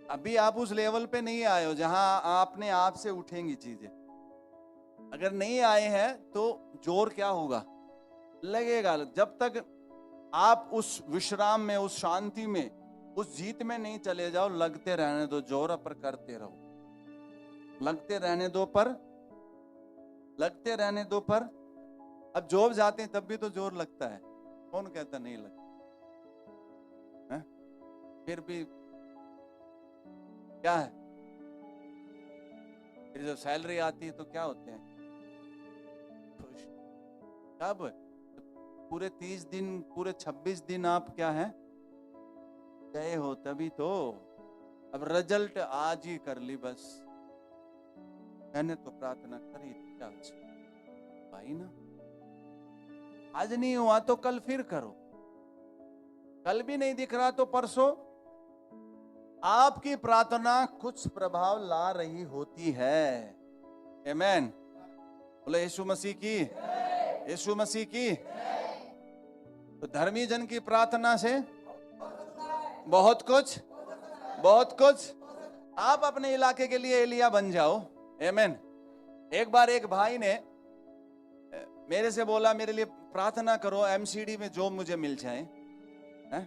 अभी आप उस लेवल पे नहीं आए हो जहां आपने आप से उठेंगी चीजें। अगर नहीं आए हैं तो जोर क्या होगा? लगेगा। जब तक आप उस विश्राम में, उस शांति में, उस जीत में नहीं चले जाओ, लगते रहने दो, जोर पर करते रहो। लगते रहने दो पर, लगते रहने दो पर। अब जॉब जाते हैं तब भी तो जोर लगता है, कौन कहता नहीं लगता है? फिर भी क्या है, फिर जब सैलरी आती है तो क्या होते हैं? खुश। कब? पूरे 30 दिन, पूरे 26 दिन आप क्या है गए हो, तभी तो। अब रिजल्ट आज ही कर ली बस। मैंने तो प्रार्थना करी थी आज, भाई ना, आज नहीं हुआ तो कल फिर करो। कल भी नहीं दिख रहा तो परसों। आपकी प्रार्थना कुछ प्रभाव ला रही होती है। आमेन। बोले यीशु मसीह की, यीशु मसीह की। तो धर्मी जन की प्रार्थना से बहुत कुछ, बहुत कुछ। आप अपने इलाके के लिए एलिया बन जाओ। आमेन। एक बार एक भाई ने मेरे से बोला मेरे लिए प्रार्थना करो, एमसीडी में जॉब मुझे मिल जाए, है?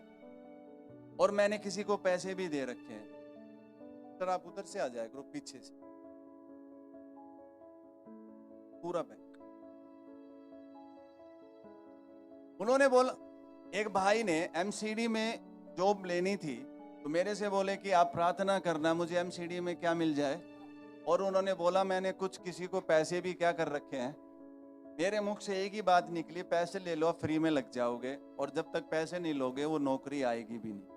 और मैंने किसी को पैसे भी दे रखे हैं। सर आप उधर से आ जाए करो, पीछे से पूरा बैंक। उन्होंने बोला, एक भाई ने एमसीडी में जॉब लेनी थी, तो मेरे से बोले कि आप प्रार्थना करना मुझे एमसीडी में क्या मिल जाए। और उन्होंने बोला मैंने कुछ किसी को पैसे भी क्या कर रखे हैं। मेरे मुख से एक ही बात निकली, पैसे ले लो फ्री में लग जाओगे, और जब तक पैसे नहीं लोगे वो नौकरी आएगी भी नहीं।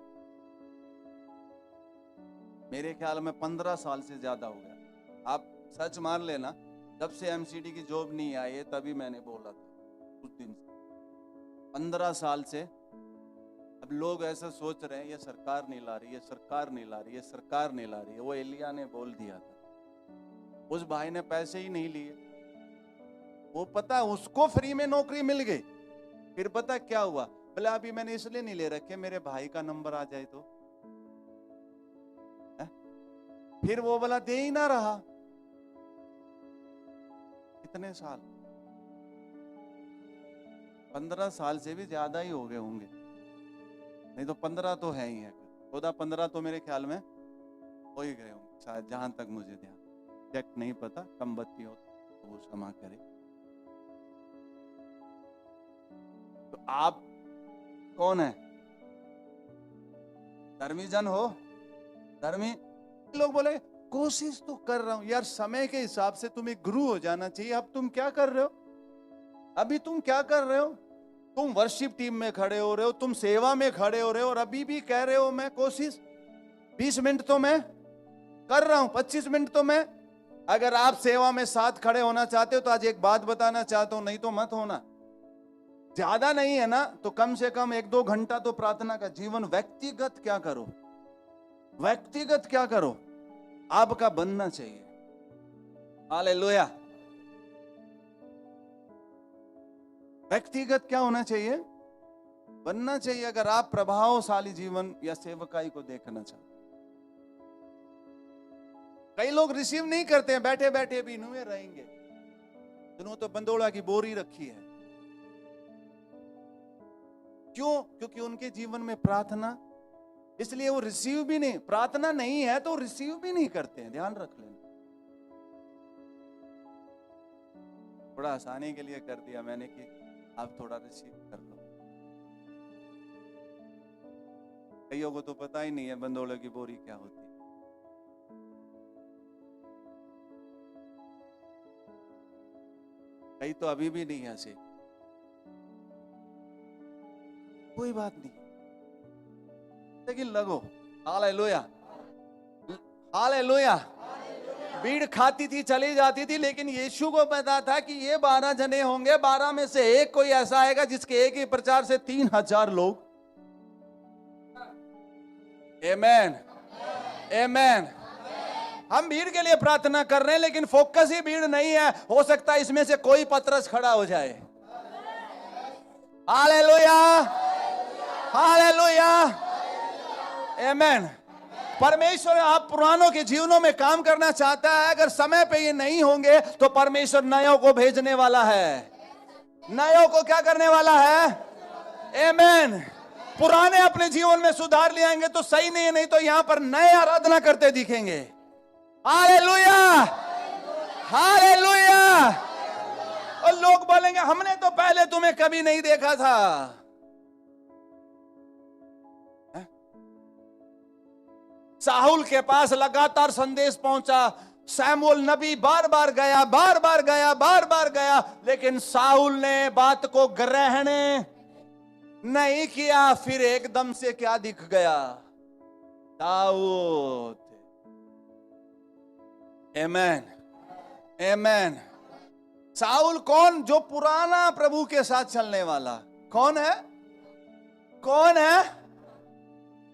मेरे ख्याल में 15 साल से ज्यादा हो गया। आप सच मान लेना, जब से एमसीडी की जॉब नहीं आई है तभी मैंने बोला था कुछ दिन से, 15 साल से। अब लोग ऐसा सोच रहे हैं ये सरकार नहीं ला रही है, सरकार नहीं ला रही है, सरकार नहीं ला रही है। वो एलिया ने बोल दिया था। उस भाई ने पैसे ही नहीं लिए। वो पता उसको फ्री में नौकरी मिल गई। फिर पता क्या हुआ, बोले अभी मैंने इसलिए नहीं ले रखे, मेरे भाई का नंबर आ जाए तो। फिर वो बोला दे ही ना रहा। कितने साल? 15 साल से भी ज्यादा ही हो गए होंगे, नहीं तो 15 तो है ही है, 14-15 तो मेरे ख्याल में हो ही गए होंगे शायद, जहां तक मुझे ध्यान, चेक नहीं पता, कम बत्ती हो तो वो क्षमा करे। तो आप कौन है? धर्मी जन हो? धर्मी लोग बोले कोशिश तो कर रहा हूं यार, समय के हिसाब से तुम्हें गुरु हो जाना चाहिए। अब तुम क्या कर रहे हो? अभी तुम क्या कर रहे हो? तुम वर्शिप टीम में खड़े हो रहे हो, तुम सेवा में खड़े हो रहे हो, और अभी भी कह रहे हो मैं कोशिश। 20 मिनट तो मैं कर रहा हूं, 25 मिनट तो मैं। अगर आप सेवा में साथ खड़े होना चाहते हो तो आज एक बात बताना चाहता हूं, नहीं तो मत होना। ज्यादा नहीं है ना तो कम से कम 1-2 घंटा तो प्रार्थना का जीवन व्यक्तिगत क्या करो, व्यक्तिगत क्या करो, आपका बनना चाहिए। हालेलुया। व्यक्तिगत क्या होना चाहिए? बनना चाहिए। अगर आप प्रभावशाली जीवन या सेवकाई को देखना चाहते। कई लोग रिसीव नहीं करते हैं, बैठे बैठे भी नुए रहेंगे। जिन्होंने तो बंदोड़ा की बोरी रखी है। क्यों? क्योंकि उनके जीवन में प्रार्थना, इसलिए वो रिसीव भी नहीं, प्रार्थना नहीं है तो रिसीव भी नहीं करते हैं। ध्यान रख लेना। थोड़ा आसानी के लिए कर दिया मैंने कि आप थोड़ा रिसीव कर लो। कईयों को तो पता ही नहीं है बंदोले की बोरी क्या होती है। कई तो अभी भी नहीं हंसे, कोई बात नहीं, लेकिन लगो। Hallelujah, hallelujah. भीड़ खाती थी, चली जाती थी, लेकिन यीशु को पता था कि ये 12 जने होंगे, 12 में से एक कोई ऐसा आएगा जिसके एक ही प्रचार से 3000 लोग। आमेन, आमेन। हम भीड़ के लिए प्रार्थना कर रहे हैं, लेकिन फोकस ही भीड़ नहीं है। हो सकता है इसमें से कोई पतरस खड़ा हो जाए। हालेलुया, हालेलुया, आमेन। परमेश्वर आप पुरानों के जीवनों में काम करना चाहता है। अगर समय पे ये नहीं होंगे तो परमेश्वर नयों को भेजने वाला है। नयों को क्या करने वाला है? आमेन। पुराने अपने जीवन में सुधार ले आएंगे तो सही नहीं है, नहीं तो यहां पर नए आराधना करते दिखेंगे। Hallelujah, hallelujah. और लोग बोलेंगे हमने तो पहले तुम्हें कभी नहीं देखा था। साहुल के पास लगातार संदेश पहुंचा। सैमुअल नबी बार बार गया, बार बार गया, बार बार गया, लेकिन साहुल ने बात को ग्रहण नहीं किया। फिर एकदम से क्या दिख गया? दाऊद। आमेन, आमेन। साहुल कौन? जो पुराना प्रभु के साथ चलने वाला। कौन है? कौन है?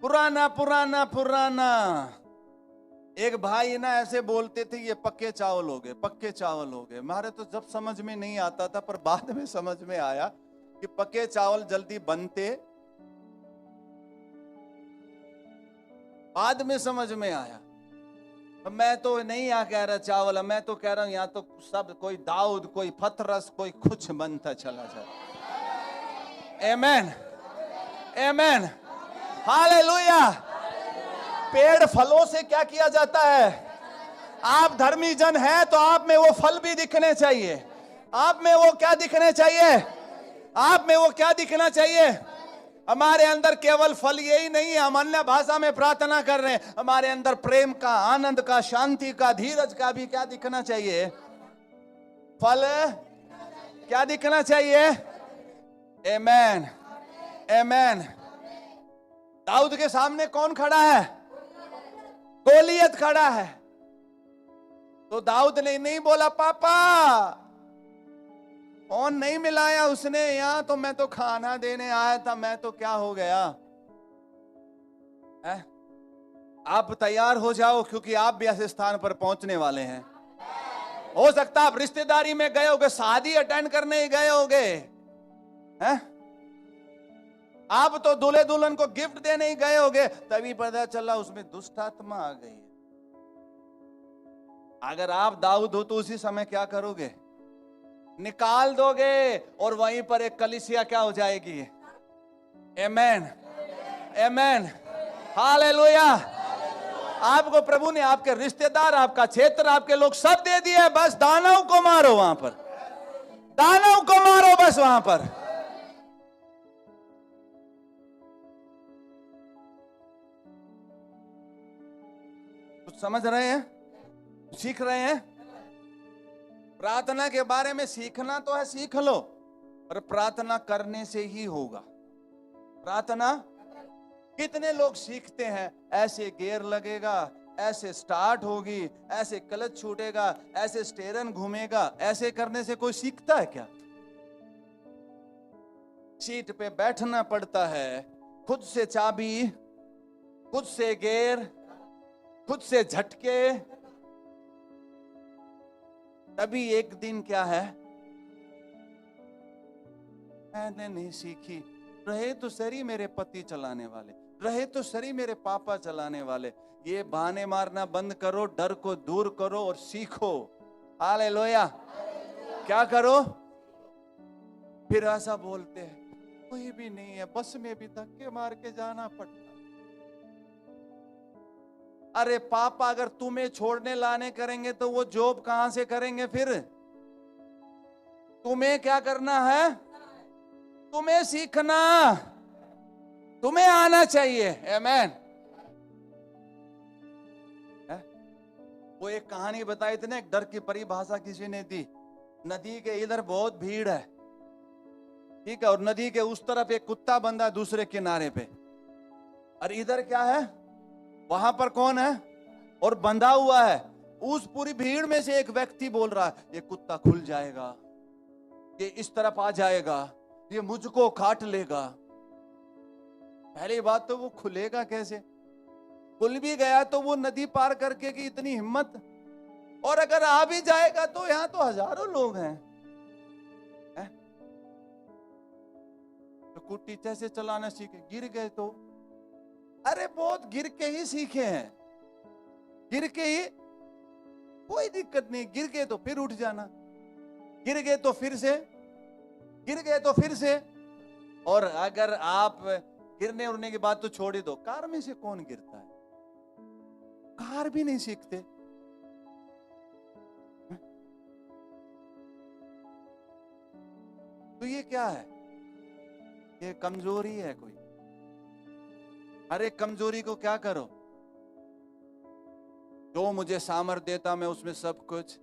पुराना, पुराना, पुराना। एक भाई ना ऐसे बोलते थे ये पक्के चावल हो गए, पक्के चावल हो गए। हमारे तो जब समझ में नहीं आता था, पर बाद में समझ में आया कि पक्के चावल जल्दी बनते। बाद में समझ में आया। मैं तो नहीं यहाँ कह रहा चावल, मैं तो कह रहा हूं यहाँ तो सब, कोई दाऊद, कोई पतरस, कोई कुछ बनता चला जाता। आमेन, आमेन, हालेलुया। पेड़ फलों से क्या किया जाता है? आप धर्मी जन हैं तो आप में वो फल भी दिखने चाहिए। आप में वो क्या दिखने चाहिए? आप में वो क्या दिखना चाहिए? हमारे अंदर केवल फल यही नहीं है, हम अन्य भाषा में प्रार्थना कर रहे हैं, हमारे अंदर प्रेम का, आनंद का, शांति का, धीरज का भी क्या दिखना चाहिए? फल क्या दिखना चाहिए? आमेन, आमेन। दाऊद के सामने कौन खड़ा है? गोलियत खड़ा है। तो दाऊद ने नहीं बोला पापा, कौन नहीं मिलाया उसने यहाँ, तो मैं तो खाना देने आया था, मैं तो क्या हो गया है? आप तैयार हो जाओ, क्योंकि आप भी ऐसे स्थान पर पहुंचने वाले हैं। हो सकता आप रिश्तेदारी में गए होगे, शादी अटेंड करने ही गए होगे, हैं? आप तो दूल्हे दुल्हन को गिफ्ट देने ही गए होगे, तभी पता चला उसमें दुष्ट आत्मा आ गई। अगर आप दाऊद हो तो उसी समय क्या करोगे? निकाल दोगे और वहीं पर एक कलीसिया क्या हो जाएगी? आमेन, आमेन, हालेलुया। आपको प्रभु ने आपके रिश्तेदार, आपका क्षेत्र, आपके लोग सब दे दिए, बस दानव को मारो वहां पर, दानव को मारो बस वहां पर। कुछ समझ रहे हैं? सीख रहे हैं? प्रार्थना के बारे में सीखना तो है, सीख लो, पर प्रार्थना करने से ही होगा। प्रार्थना कितने लोग सीखते हैं, ऐसे गियर लगेगा, ऐसे स्टार्ट होगी, ऐसे क्लच छूटेगा, ऐसे स्टीयरिंग घूमेगा, ऐसे करने से कोई सीखता है क्या? सीट पे बैठना पड़ता है, खुद से चाबी, खुद से गियर, खुद से झटके, तभी एक दिन क्या है, मैंने नहीं सीखी। रहे तो सरी मेरे पति चलाने वाले, रहे तो सरी मेरे पापा चलाने वाले। ये बहाने मारना बंद करो, डर को दूर करो और सीखो। हालेलुया। क्या करो? फिर ऐसा बोलते हैं कोई भी नहीं है, बस में भी धक्के मार के जाना पड़ता। अरे पापा अगर तुम्हें छोड़ने लाने करेंगे तो वो जॉब कहां से करेंगे? फिर तुम्हें क्या करना है? तुम्हें सीखना, तुम्हें आना चाहिए। आमेन। वो एक कहानी बताई थी ना, एक डर की परिभाषा किसी ने दी। नदी के इधर बहुत भीड़ है, ठीक है, और नदी के उस तरफ एक कुत्ता बंधा दूसरे किनारे पे, और इधर क्या है, वहां पर कौन है? और बंधा हुआ है। उस पूरी भीड़ में से एक व्यक्ति बोल रहा है ये कुत्ता खुल जाएगा, ये इस तरफ आ जाएगा, ये मुझको काट लेगा। पहली बात तो वो खुलेगा कैसे? खुल भी गया तो वो नदी पार करके की इतनी हिम्मत, और अगर आ भी जाएगा तो यहां तो हजारों लोग हैं। तो कुट्टी कैसे चलाना सीखे? गिर गए तो? अरे बहुत गिर के ही सीखे हैं, गिर के ही, कोई दिक्कत नहीं। गिर गए तो फिर उठ जाना, गिर गए तो फिर से, गिर गए तो फिर से। और अगर आप गिरने उड़ने की बात तो छोड़ ही दो, कार में से कौन गिरता है? कार भी नहीं सीखते। तो ये क्या है? ये कमजोरी है कोई। हर एक कमजोरी को क्या करो? जो मुझे सामर्थ देता मैं उसमें सब कुछ,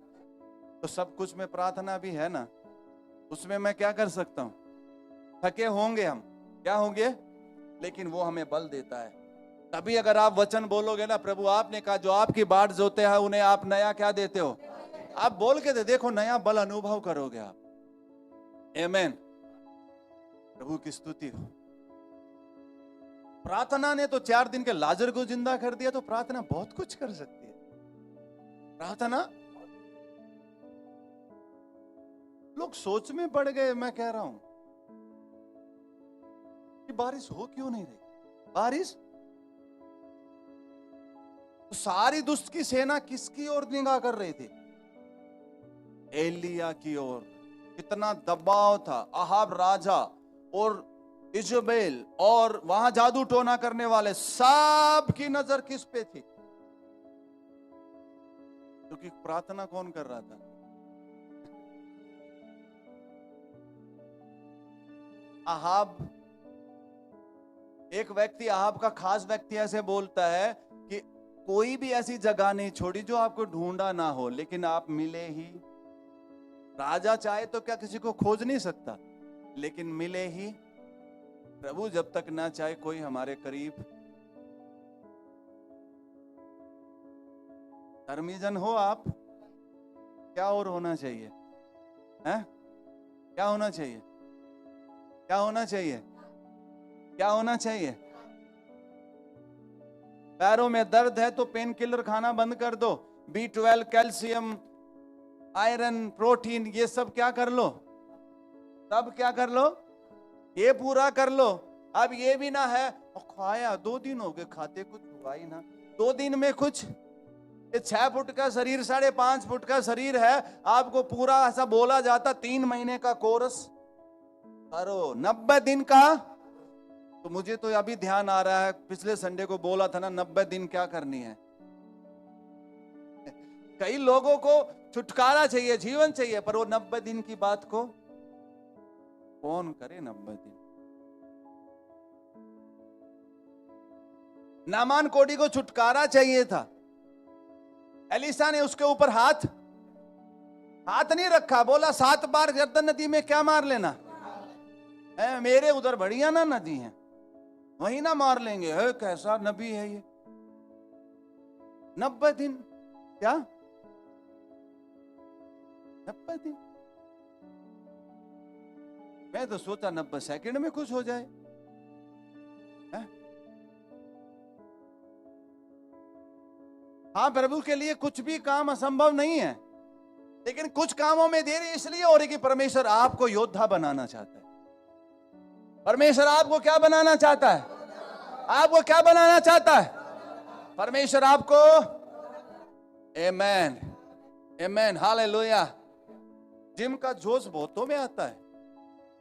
तो सब कुछ में प्रार्थना भी है ना, उसमें मैं क्या कर सकता हूं? थके होंगे हम, क्या होंगे, लेकिन वो हमें बल देता है। तभी अगर आप वचन बोलोगे ना, प्रभु आपने कहा जो आपकी बाट जोते हैं उन्हें आप नया क्या देते हो, आप बोल के देखो, नया बल अनुभव करोगे आप। आमेन। प्रभु की स्तुति हो। प्रार्थना ने तो 4 दिन के लाजर को जिंदा कर दिया, तो प्रार्थना बहुत कुछ कर सकती है। प्रार्थना, लोग सोच में पड़ गए। मैं कह रहा हूं कि बारिश हो क्यों नहीं रही? बारिश तो सारी दुष्ट की सेना किसकी ओर निगाह कर रही थी? एलिया की ओर। कितना दबाव था। अहाब राजा और इजबेल और वहां जादू टोना करने वाले, सब की नजर किस पे थी? क्योंकि प्रार्थना कौन कर रहा था? अहाब। एक व्यक्ति, अहाब का खास व्यक्ति ऐसे बोलता है कि कोई भी ऐसी जगह नहीं छोड़ी जो आपको ढूंढा ना हो, लेकिन आप मिले ही। राजा चाहे तो क्या किसी को खोज नहीं सकता, लेकिन मिले ही। प्रभु जब तक ना चाहे कोई हमारे करीब। धर्मीजन हो आप, क्या और होना चाहिए? हैं? क्या होना चाहिए? क्या होना चाहिए? क्या होना चाहिए? पैरों में दर्द है तो पेन किलर खाना बंद कर दो। B12, कैल्शियम, आयरन, प्रोटीन, ये सब क्या कर लो? सब क्या कर लो? ये पूरा कर लो। अब ये भी ना है खाया 2 दिन हो गए खाते कुछ हुआ ही ना, 2 दिन में कुछ ये 6 फुट का शरीर 5.5 फुट का शरीर है, आपको पूरा ऐसा बोला जाता 3 महीने का कोर्स करो, 90 दिन का। तो मुझे तो अभी ध्यान आ रहा है, पिछले संडे को बोला था ना 90 दिन क्या करनी है। कई लोगों को छुटकारा चाहिए, जीवन चाहिए, पर वो 90 दिन की बात को कौन करे। 90 दिन नामान कोड़ी को छुटकारा चाहिए था, एलिसा ने उसके ऊपर हाथ नहीं रखा, बोला 7 बार यरदन नदी में क्या मार लेना है, मेरे उधर बढ़िया ना नदी है, वहीं ना मार लेंगे। है कैसा नबी है ये। 90 दिन क्या 90 दिन, मैं तो सोचा 90 सेकंड में कुछ हो जाए। है? हाँ, प्रभु के लिए कुछ भी काम असंभव नहीं है, लेकिन कुछ कामों में देरी इसलिए हो रही कि परमेश्वर आपको योद्धा बनाना चाहता है। परमेश्वर आपको क्या बनाना चाहता है? आपको क्या बनाना चाहता है? परमेश्वर आपको, आमेन आमेन हालेलुया। जिम का जोश बहुतों में आता है,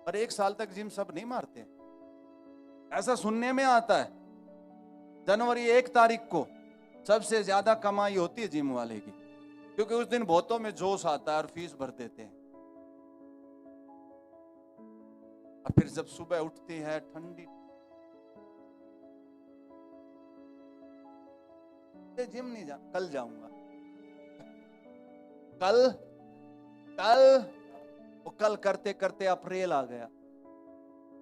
पर 1 साल तक जिम सब नहीं मारते, ऐसा सुनने में आता है। जनवरी 1 तारीख को सबसे ज्यादा कमाई होती है जिम वाले की, क्योंकि उस दिन बहुतों में जोश आता है और फीस भर देते हैं। और फिर जब सुबह उठती है ठंडी, जिम नहीं जा, कल जाऊंगा, कल करते करते अप्रैल आ गया।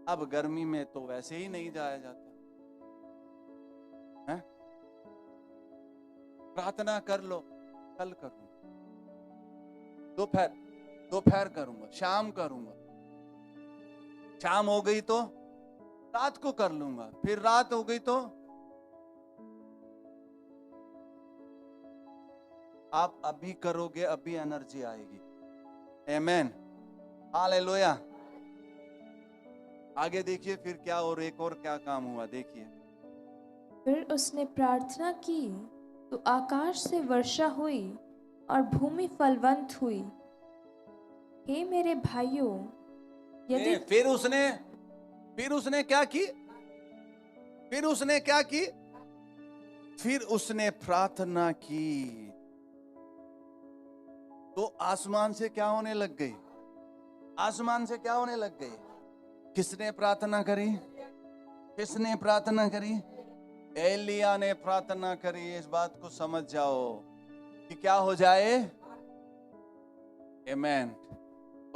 अब गर्मी में तो वैसे ही नहीं जाया जाता है? प्रार्थना कर लो, कल करूंगा, दोपहर करूंगा, शाम करूंगा, शाम हो गई तो रात को कर लूंगा, फिर रात हो गई तो आप अभी करोगे, अभी एनर्जी आएगी। Amen hallelujah. आगे देखिए फिर क्या, और एक और क्या काम हुआ देखिए। फिर उसने प्रार्थना की तो आकाश से वर्षा हुई और भूमि फलवंत हुई। हे मेरे भाइयों, यदि फिर उसने क्या की? फिर उसने प्रार्थना की तो आसमान से क्या होने लग गई? किसने प्रार्थना करी? एलिया ने प्रार्थना करी। इस बात को समझ जाओ कि क्या हो जाए। आमेन।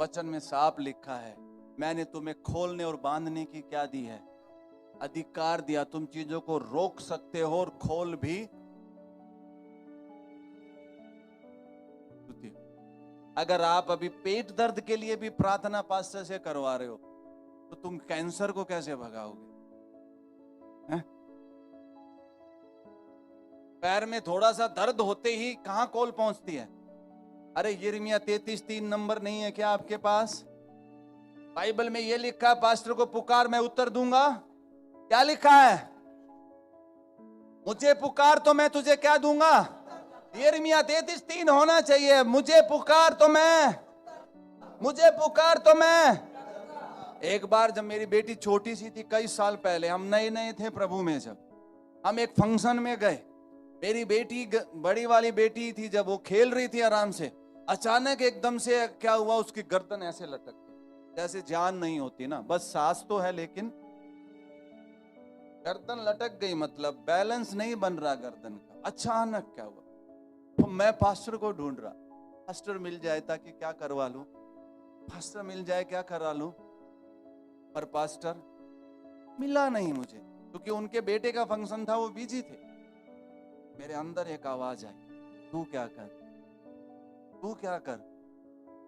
वचन में साफ लिखा है, मैंने तुम्हें खोलने और बांधने की क्या दी है? अधिकार दिया। तुम चीजों को रोक सकते हो और खोल भी। अगर आप अभी पेट दर्द के लिए भी प्रार्थना पास्टर से करवा रहे हो, तो तुम कैंसर को कैसे भगाओगे? पैर में थोड़ा सा दर्द होते ही कहां कॉल पहुंचती है? अरे यिर्मयाह 33:3 नंबर नहीं है क्या आपके पास? बाइबल में ये लिखा है, पास्टर को पुकार मैं उत्तर दूंगा। क्या लिखा है? मुझे पुकार तो मैं तुझे क्या दूंगा? यिर्मयाह 33:3 होना चाहिए। मुझे पुकार तो मैं। एक बार जब मेरी बेटी छोटी सी थी, कई साल पहले, हम नए थे प्रभु में, जब हम एक फंक्शन में गए, मेरी बेटी, बड़ी वाली बेटी थी, जब वो खेल रही थी आराम से, अचानक एकदम से क्या हुआ, उसकी गर्दन ऐसे लटक गई, जैसे जान नहीं होती ना, बस सांस तो है लेकिन गर्दन लटक गई, मतलब बैलेंस नहीं बन रहा गर्दन का। अचानक क्या हुआ, तो मैं पास्टर को ढूंढ रहा, पास्टर मिल जाए ताकि क्या करवा लूं, पास्टर मिल जाए क्या करा लूं, पर पास्टर मिला नहीं मुझे, क्योंकि उनके बेटे का फंक्शन था, वो बिजी थे। मेरे अंदर एक आवाज आई, तू क्या कर।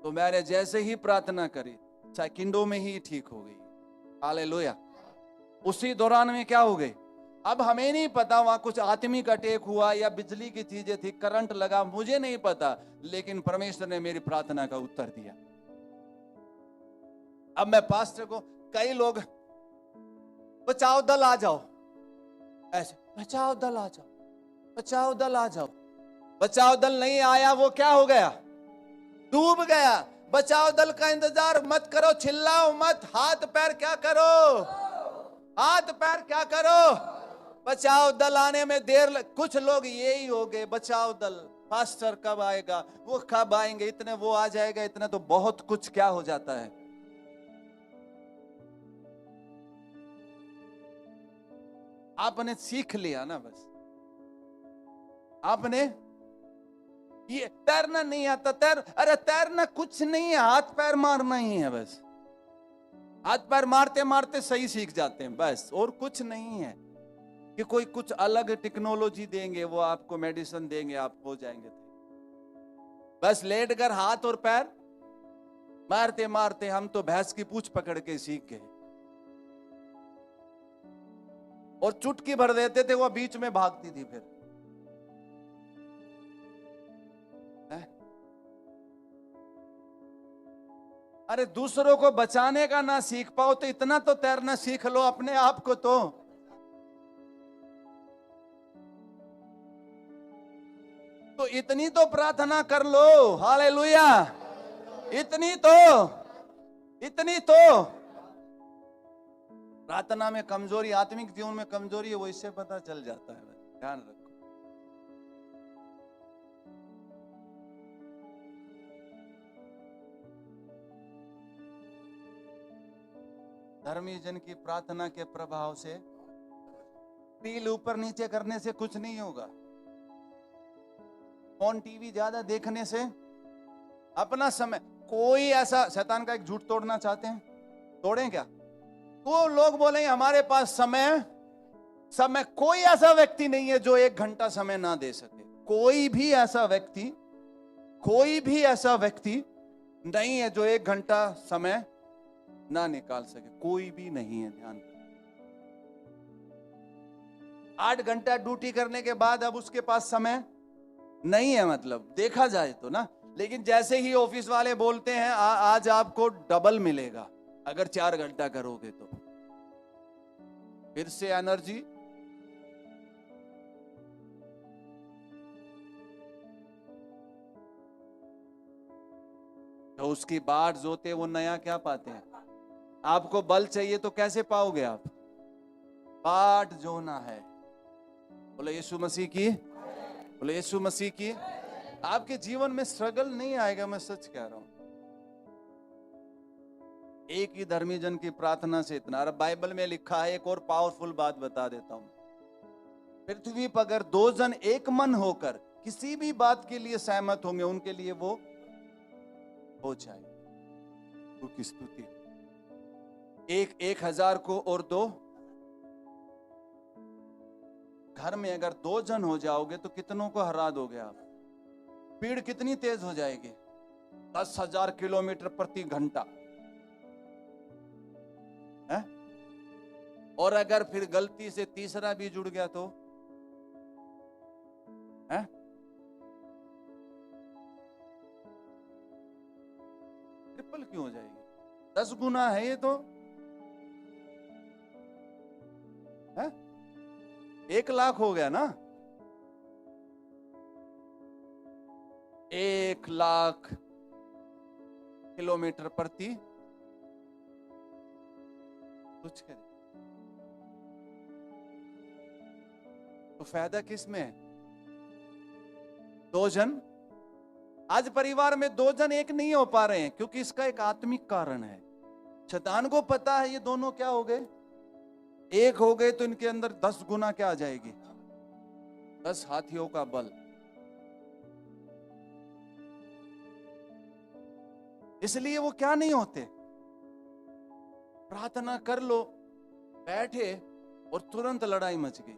तो मैंने जैसे ही प्रार्थना करी, सेकंडों में ही ठीक हो गई। हालेलुया। उसी दौरान में क्या हो गई, अब हमें नहीं पता वहां कुछ आत्मिक अटैक हुआ या बिजली की चीजें थी, करंट लगा, मुझे नहीं पता, लेकिन परमेश्वर ने मेरी प्रार्थना का उत्तर दिया। अब मैं पास्टर को, कई लोग बचाओ दल आ जाओ, ऐसे बचाओ दल आ जाओ, बचाव दल नहीं आया, वो क्या हो गया? डूब गया। बचाव दल का इंतजार मत करो, चिल्लाओ मत, हाथ पैर क्या करो, हाथ पैर क्या करो। बचाव दल आने में देर कुछ लोग यही हो गए, बचाव दल, पास्टर कब आएगा, वो कब आएंगे, इतने वो आ जाएगा, इतने तो बहुत कुछ क्या हो जाता है। आपने सीख लिया ना, बस आपने ये तैरना नहीं आता, अरे तैरना कुछ नहीं है, हाथ पैर मारना ही है बस। हाथ पैर मारते मारते सही सीख जाते हैं बस, और कुछ नहीं है कि कोई कुछ अलग टेक्नोलॉजी देंगे, वो आपको मेडिसिन देंगे, आप हो जाएंगे। बस लेट कर हाथ और पैर मारते मारते हम तो भैंस की पूंछ पकड़ के सीख गए, और चुटकी भर देते थे, वो बीच में भागती थी फिर। अरे दूसरों को बचाने का ना सीख पाओ तो इतना तो तैरना सीख लो अपने आप को। तो इतनी तो प्रार्थना कर लो, हालेलुया, इतनी तो प्रार्थना में कमजोरी, आत्मिक जीवन में कमजोरी है, वो इससे पता चल जाता है, ध्यान रखो। धर्मी जन की प्रार्थना के प्रभाव से रील ऊपर नीचे करने से कुछ नहीं होगा, फोन टीवी ज्यादा देखने से, अपना समय, कोई ऐसा, शैतान का एक झूठ तोड़ना चाहते हैं, तोड़ें क्या? वो लोग बोलेंगे हमारे पास समय, कोई ऐसा व्यक्ति नहीं है जो 1 घंटा समय ना दे सके। कोई भी ऐसा व्यक्ति नहीं है जो 1 घंटा समय ना निकाल सके, कोई भी नहीं है। ध्यान, 8 घंटा ड्यूटी करने के बाद अब उसके पास समय नहीं है, मतलब देखा जाए तो ना। लेकिन जैसे ही ऑफिस वाले बोलते हैं आज आपको डबल मिलेगा अगर 4 घंटा करोगे, तो फिर से एनर्जी, तो उसकी बाट जोते वो नया क्या पाते हैं। आपको बल चाहिए तो कैसे पाओगे आप? बाट जोना है। बोले यीशु मसीह की, बोले यीशु मसीह की। आपके जीवन में स्ट्रगल नहीं आएगा, मैं सच कह रहा हूं। एक ही धर्मी जन की प्रार्थना से इतना। और बाइबल में लिखा है, एक और पावरफुल बात बता देता हूं, पृथ्वी पर अगर 2 जन एक मन होकर किसी भी बात के लिए सहमत होंगे, उनके लिए वो हो जाए। तो की स्तुति। एक 1000 को और 2, घर में अगर 2 जन हो जाओगे तो कितनों को हरा दोगे आप? स्पीड कितनी तेज हो जाएगी? 10,000 किलोमीटर प्रति घंटा है? और अगर फिर गलती से तीसरा भी जुड़ गया तो है? ट्रिपल क्यों हो जाएगी? 10 गुना है ये तो है? 1 लाख हो गया ना? 1 लाख किलोमीटर प्रति कुछ है। तो फायदा किस में है? 2 जन। आज परिवार में 2 जन एक नहीं हो पा रहे हैं क्योंकि इसका एक आत्मिक कारण है। शैतान को पता है ये दोनों क्या हो गए, एक हो गए तो इनके अंदर 10 गुना क्या आ जाएगी? 10 हाथियों का बल। इसलिए वो क्या नहीं होते। प्रार्थना कर लो, बैठे और तुरंत लड़ाई मच गई।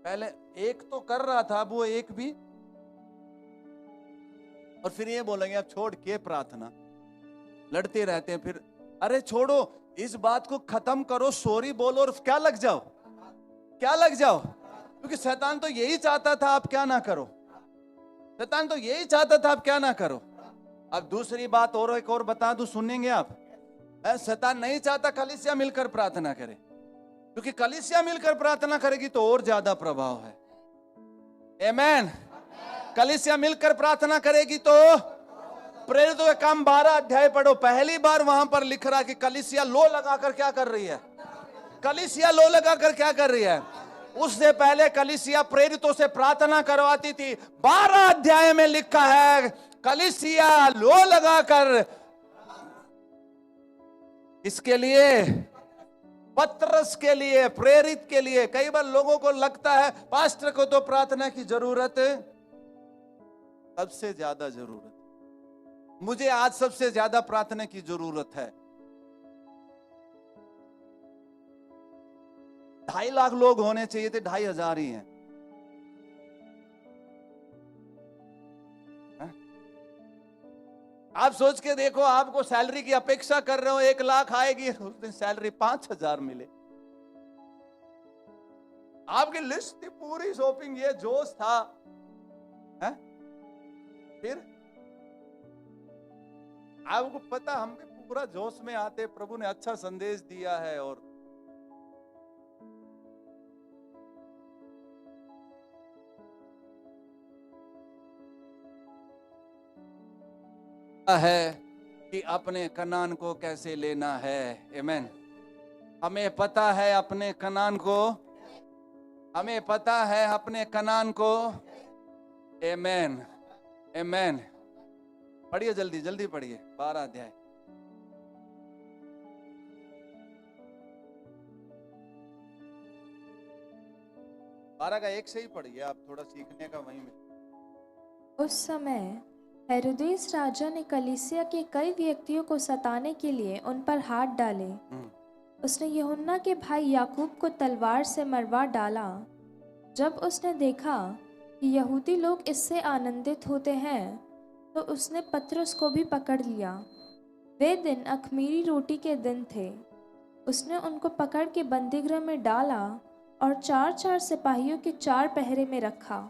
पहले एक तो कर रहा था, अब वो एक भी, और फिर ये बोलेंगे अब छोड़ के प्रार्थना, लड़ते रहते हैं। फिर अरे छोड़ो, इस बात को खत्म करो, सॉरी बोलो और क्या लग जाओ, क्या लग जाओ। क्योंकि शैतान तो यही चाहता था आप क्या ना करो, शैतान तो यही चाहता था आप क्या ना करो। अब दूसरी बात और एक और बता दूं, सुनेंगे आप? शैतान नहीं चाहता कलीसिया मिलकर प्रार्थना करे, क्योंकि कलीसिया मिलकर प्रार्थना करेगी तो और ज्यादा प्रभाव है। आमेन। कलीसिया मिलकर प्रार्थना करेगी तो प्रेरितों के काम 12 अध्याय पढ़ो, पहली बार वहां पर लिख रहा कि कलीसिया लो लगाकर क्या कर रही है, कलीसिया लो लगाकर क्या कर रही है। उससे पहले कलीसिया प्रेरितों से प्रार्थना करवाती थी। 12 अध्याय में लिखा है कलीसिया लो लगाकर, इसके लिए पतरस के लिए, प्रेरित के लिए। कई बार लोगों को लगता है पास्टर को तो प्रार्थना की जरूरत है, सबसे ज्यादा जरूरत, मुझे आज सबसे ज्यादा प्रार्थना की जरूरत है। 2.5 लाख लोग होने चाहिए थे, 2,500 ही हैं। आप सोच के देखो, आपको सैलरी की अपेक्षा कर रहे हो 1 लाख आएगी, उस दिन सैलरी 5,000 मिले। आपकी लिस्ट थी पूरी शॉपिंग, ये जोश था है? फिर आपको पता, हम भी पूरा जोश में आते, प्रभु ने अच्छा संदेश दिया है और है कि अपने कनान को कैसे लेना है। आमीन। हमें पता है अपने कनान को, हमें पता है अपने कनान को। आमीन आमीन। पढ़िए, जल्दी जल्दी पढ़िए 12 अध्याय। 12 का 1 से ही पढ़िए, आप थोड़ा सीखने का वहीं मिले। उस समय हेरोदेस राजा ने कलीसिया के कई व्यक्तियों को सताने के लिए उन पर हाथ डाले। उसने यूहन्ना के भाई याकूब को तलवार से मरवा डाला। जब उसने देखा कि यहूदी लोग इससे आनंदित होते हैं, तो उसने पतरस को भी पकड़ लिया। वे दिन अख़मीरी रोटी के दिन थे। उसने उनको पकड़ के बंदीगृह में डाला और 4-4 सिपाहियों के 4 पहरे में रखा,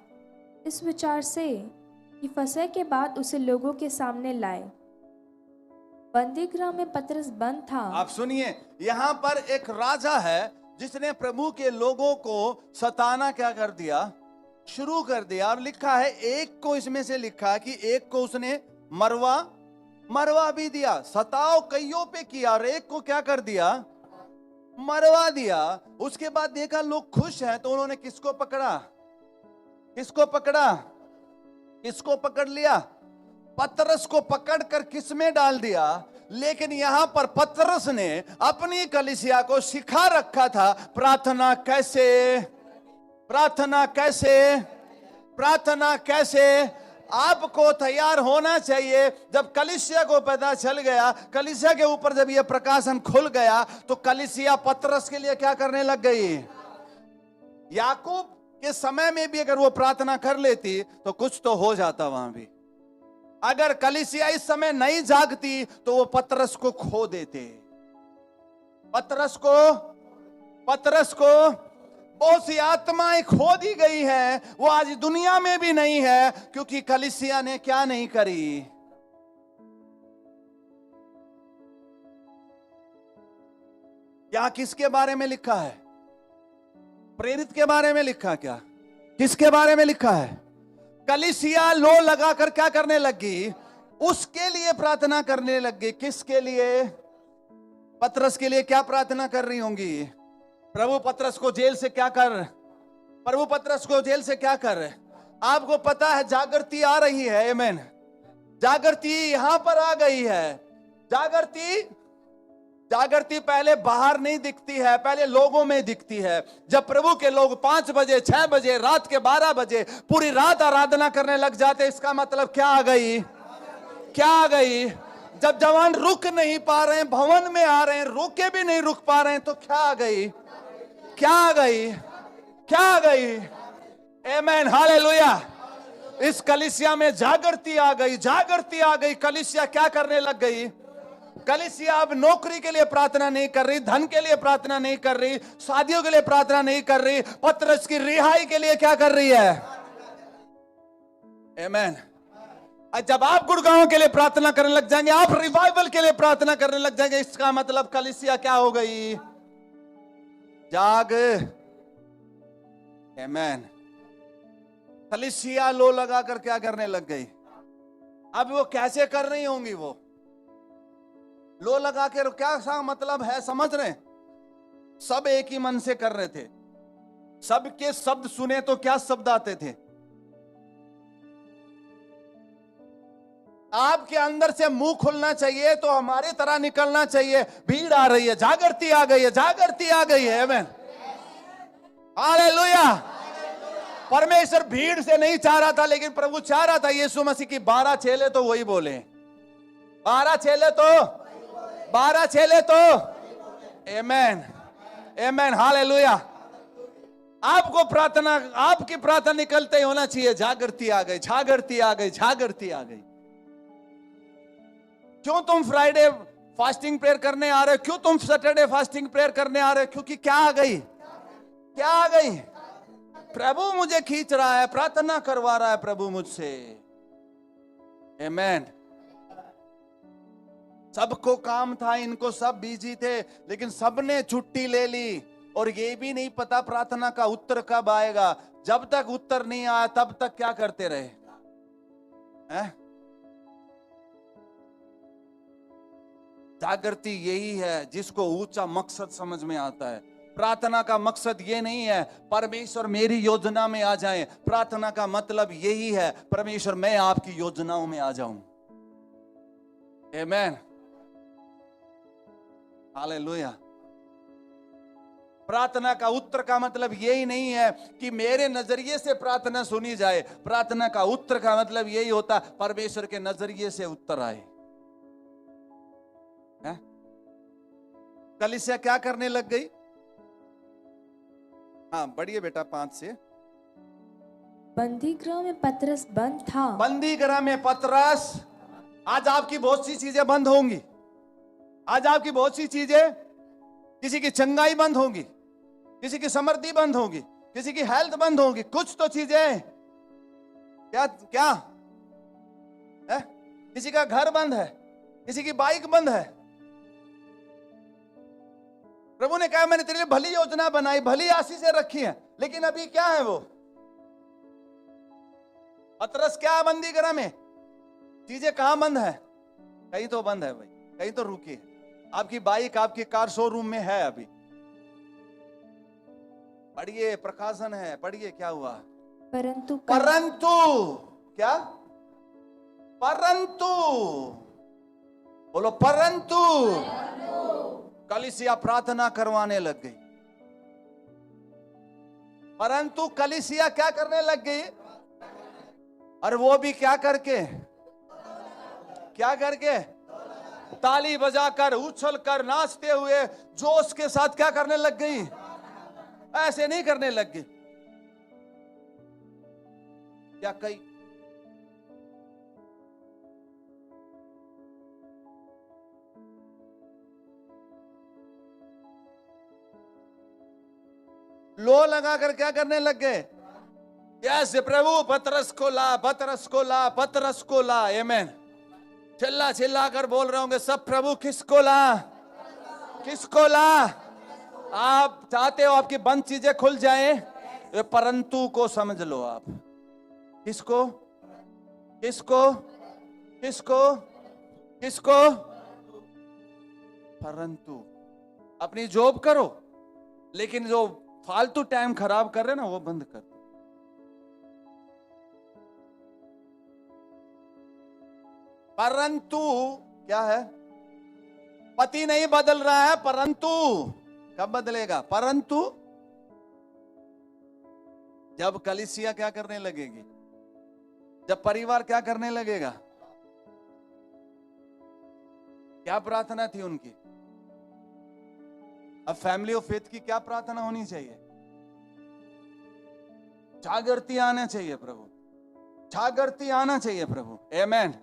इस विचार से कि फसह के बाद उसे लोगों के सामने लाए। बंदीगृह में पतरस बंद था। आप सुनिए, यहाँ पर एक राजा है जिसने प्रभु के लोगों को सताना क्या कर दिया, शुरू कर दिया। और लिखा है, एक को इसमें से लिखा कि एक को उसने मरवा भी दिया। सताव कईयों पे किया और एक को क्या कर दिया, मरवा दिया। उसके बाद देखा लोग खुश हैं, तो उन्होंने किसको पकड़ा, किसको पकड़ा, किसको पकड़ लिया, पतरस को पकड़कर किस में डाल दिया। लेकिन यहां पर पतरस ने अपनी कलीसिया को सिखा रखा था प्रार्थना कैसे, प्रार्थना कैसे, प्रार्थना कैसे। आपको तैयार होना चाहिए। जब कलीसिया को पता चल गया, कलीसिया के ऊपर जब यह प्रकाशन खुल गया, तो कलीसिया पतरस के लिए क्या करने लग गई। याकूब के समय में भी अगर वो प्रार्थना कर लेती तो कुछ तो हो जाता वहां भी। अगर कलीसिया इस समय नहीं जागती तो वो पतरस को खो देते। पतरस को बहुत सी आत्माएं खो दी गई है, वो आज दुनिया में भी नहीं है, क्योंकि कलीसिया ने क्या नहीं करी। क्या किसके बारे में लिखा है, प्रेरित के बारे में लिखा, क्या किसके बारे में लिखा है। कलीसिया लो लगाकर क्या करने लगी, उसके लिए प्रार्थना करने लगी। किसके लिए, पतरस के लिए क्या प्रार्थना कर रही होंगी। प्रभु पतरस को जेल से क्या कर, प्रभु पतरस को जेल से क्या कर। आपको पता है जागृति आ रही है। आमीन। जागृति यहां पर आ गई है। जागृति पहले बाहर नहीं दिखती है, पहले लोगों में दिखती है। जब प्रभु के लोग 5 बजे, 6 बजे, रात के 12 बजे पूरी रात आराधना करने लग जाते, इसका मतलब क्या आ गई, क्या आ गई। जब जवान रुक नहीं पा रहे हैं, भवन में आ रहे हैं, रुके भी नहीं रुक पा रहे हैं, तो क्या आ गई, क्या आ गई, क्या आ गई। आमीन, हालेलुया। इस कलीसिया में जागृति आ गई, जागृति आ गई। कलीसिया क्या करने लग गई, कलीसिया अब नौकरी के लिए प्रार्थना नहीं कर रही, धन के लिए प्रार्थना नहीं कर रही, शादियों के लिए प्रार्थना नहीं कर रही, पतरस की रिहाई के लिए क्या कर रही है। आमीन। जब आप गुड़गांव के लिए प्रार्थना करने लग जाएंगे, आप रिवाइवल के लिए प्रार्थना करने लग जाएंगे, इसका मतलब कलीसिया क्या हो गई, जाग। आमीन। कलीसिया लो लगाकर क्या करने लग गई। अब वो कैसे कर रही होंगी, वो लो लगा के क्या सा मतलब है, समझ रहे? सब एक ही मन से कर रहे थे, सबके शब्द सुने तो क्या शब्द आते थे। आपके अंदर से मुंह खुलना चाहिए तो हमारी तरह निकलना चाहिए। भीड़ आ रही है, जागृति आ गई है, जागृति आ गई है। आमीन, हालेलुया। परमेश्वर भीड़ से नहीं चाह रहा था, लेकिन प्रभु चाह रहा था यीशु मसीह की 12 चेले तो वही बोले, 12 चेले तो, 12 चेले तो। आमीन, आमीन, हालेलुया। आपको प्रार्थना, आपकी प्रार्थना निकलते ही होना चाहिए, जागृति आ गई, जागृति आ गई, जागृति आ गई। क्यों तुम फ्राइडे फास्टिंग प्रेयर करने आ रहे हो? क्यों तुम सैटरडे फास्टिंग प्रेयर करने आ रहे हो? क्योंकि क्या आ गई, क्या आ गई? प्रभु मुझे खींच रहा है, प्रार्थना करवा रहा है प्रभु मुझसे। आमीन। सबको काम था, इनको सब बिजी थे, लेकिन सबने छुट्टी ले ली और ये भी नहीं पता प्रार्थना का उत्तर कब आएगा। जब तक उत्तर नहीं आया तब तक क्या करते रहे हैं? जागृति यही है जिसको ऊंचा मकसद समझ में आता है। प्रार्थना का मकसद ये नहीं है परमेश्वर मेरी योजना में आ जाए, प्रार्थना का मतलब यही है परमेश्वर मैं आपकी योजनाओं में आ जाऊं। आमीन, हालेलुया। प्रार्थना का उत्तर का मतलब यही नहीं है कि मेरे नजरिए से प्रार्थना सुनी जाए। प्रार्थना का उत्तर का मतलब यही होता परमेश्वर के नजरिए से उत्तर आए। कलीसिया क्या करने लग गई? हाँ बढ़िए बेटा, 5 से। बंदी गृह में पतरस बंद था। बंदी गृह में पतरस। आज आपकी बहुत सी चीजें बंद होंगी, आज आपकी बहुत सी चीजें, किसी की चंगाई बंद होगी, किसी की समृद्धि बंद होगी, किसी की हेल्थ बंद होगी, कुछ तो चीजें क्या क्या है? किसी का घर बंद है, किसी की बाइक बंद है। प्रभु ने कहा मैंने तेरे लिए भली योजना बनाई, भली आशीषें रखी हैं, लेकिन अभी क्या है वो? पतरस क्या है बंदी गृह में? चीजें कहां बंद है? कहीं तो बंद है भाई, कहीं तो रुकी है। आपकी बाइक, आपकी कार शोरूम में है अभी। पढ़िए, प्रकाशन है, पढ़िए क्या हुआ? परंतु क्या? परंतु, बोलो परंतु। कलीसिया प्रार्थना करवाने लग गई। परंतु कलीसिया क्या करने लग गई? और वो भी क्या करके, क्या करके? ताली बजाकर, उछलकर, नाचते हुए, जोश के साथ क्या करने लग गई? ऐसे नहीं करने लग गई। क्या कई लो लगाकर क्या करने लग गए? जैसे प्रभु पतरस को ला, पतरस को ला, पतरस को ला। आमीन। चिल्ला चिल्ला कर बोल रहे होंगे सब, प्रभु किसको ला, किसको ला? आप चाहते हो आपकी बंद चीजें खुल जाएं? ये परंतु को समझ लो आप। किसको, किसको, किसको, किसको? परंतु। अपनी जॉब करो, लेकिन जो फालतू टाइम खराब कर रहे ना वो बंद कर दो। परंतु क्या है? पति नहीं बदल रहा है, परंतु कब बदलेगा? परंतु जब कलीसिया क्या करने लगेगी, जब परिवार क्या करने लगेगा। क्या प्रार्थना थी उनकी? अब फैमिली ऑफ फेथ की क्या प्रार्थना होनी चाहिए? जागृति आना चाहिए प्रभु, जागृति आना चाहिए प्रभु। आमीन।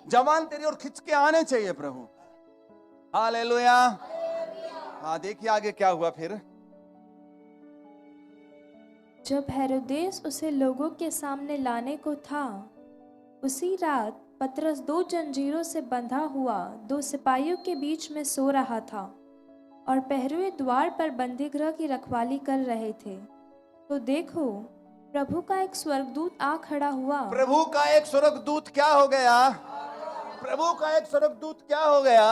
जवान तेरी ओर खिंच के आने चाहिए प्रभु। हालेलुया। हाँ देखिए आगे क्या हुआ फिर। जब हेरोदेस उसे लोगों के सामने लाने को था, उसी रात पतरस 2 जंजीरों से बंधा हुआ 2 सिपाहियों के बीच में सो रहा था और पहरुए द्वार पर बंदीगृह की रखवाली कर रहे थे। तो देखो, प्रभु का एक स्वर्गदूत आ खड़ा हुआ प्रभु का एक स्वर्गदूत क्या हो गया? प्रभु का एक स्वर्गदूत क्या हो गया?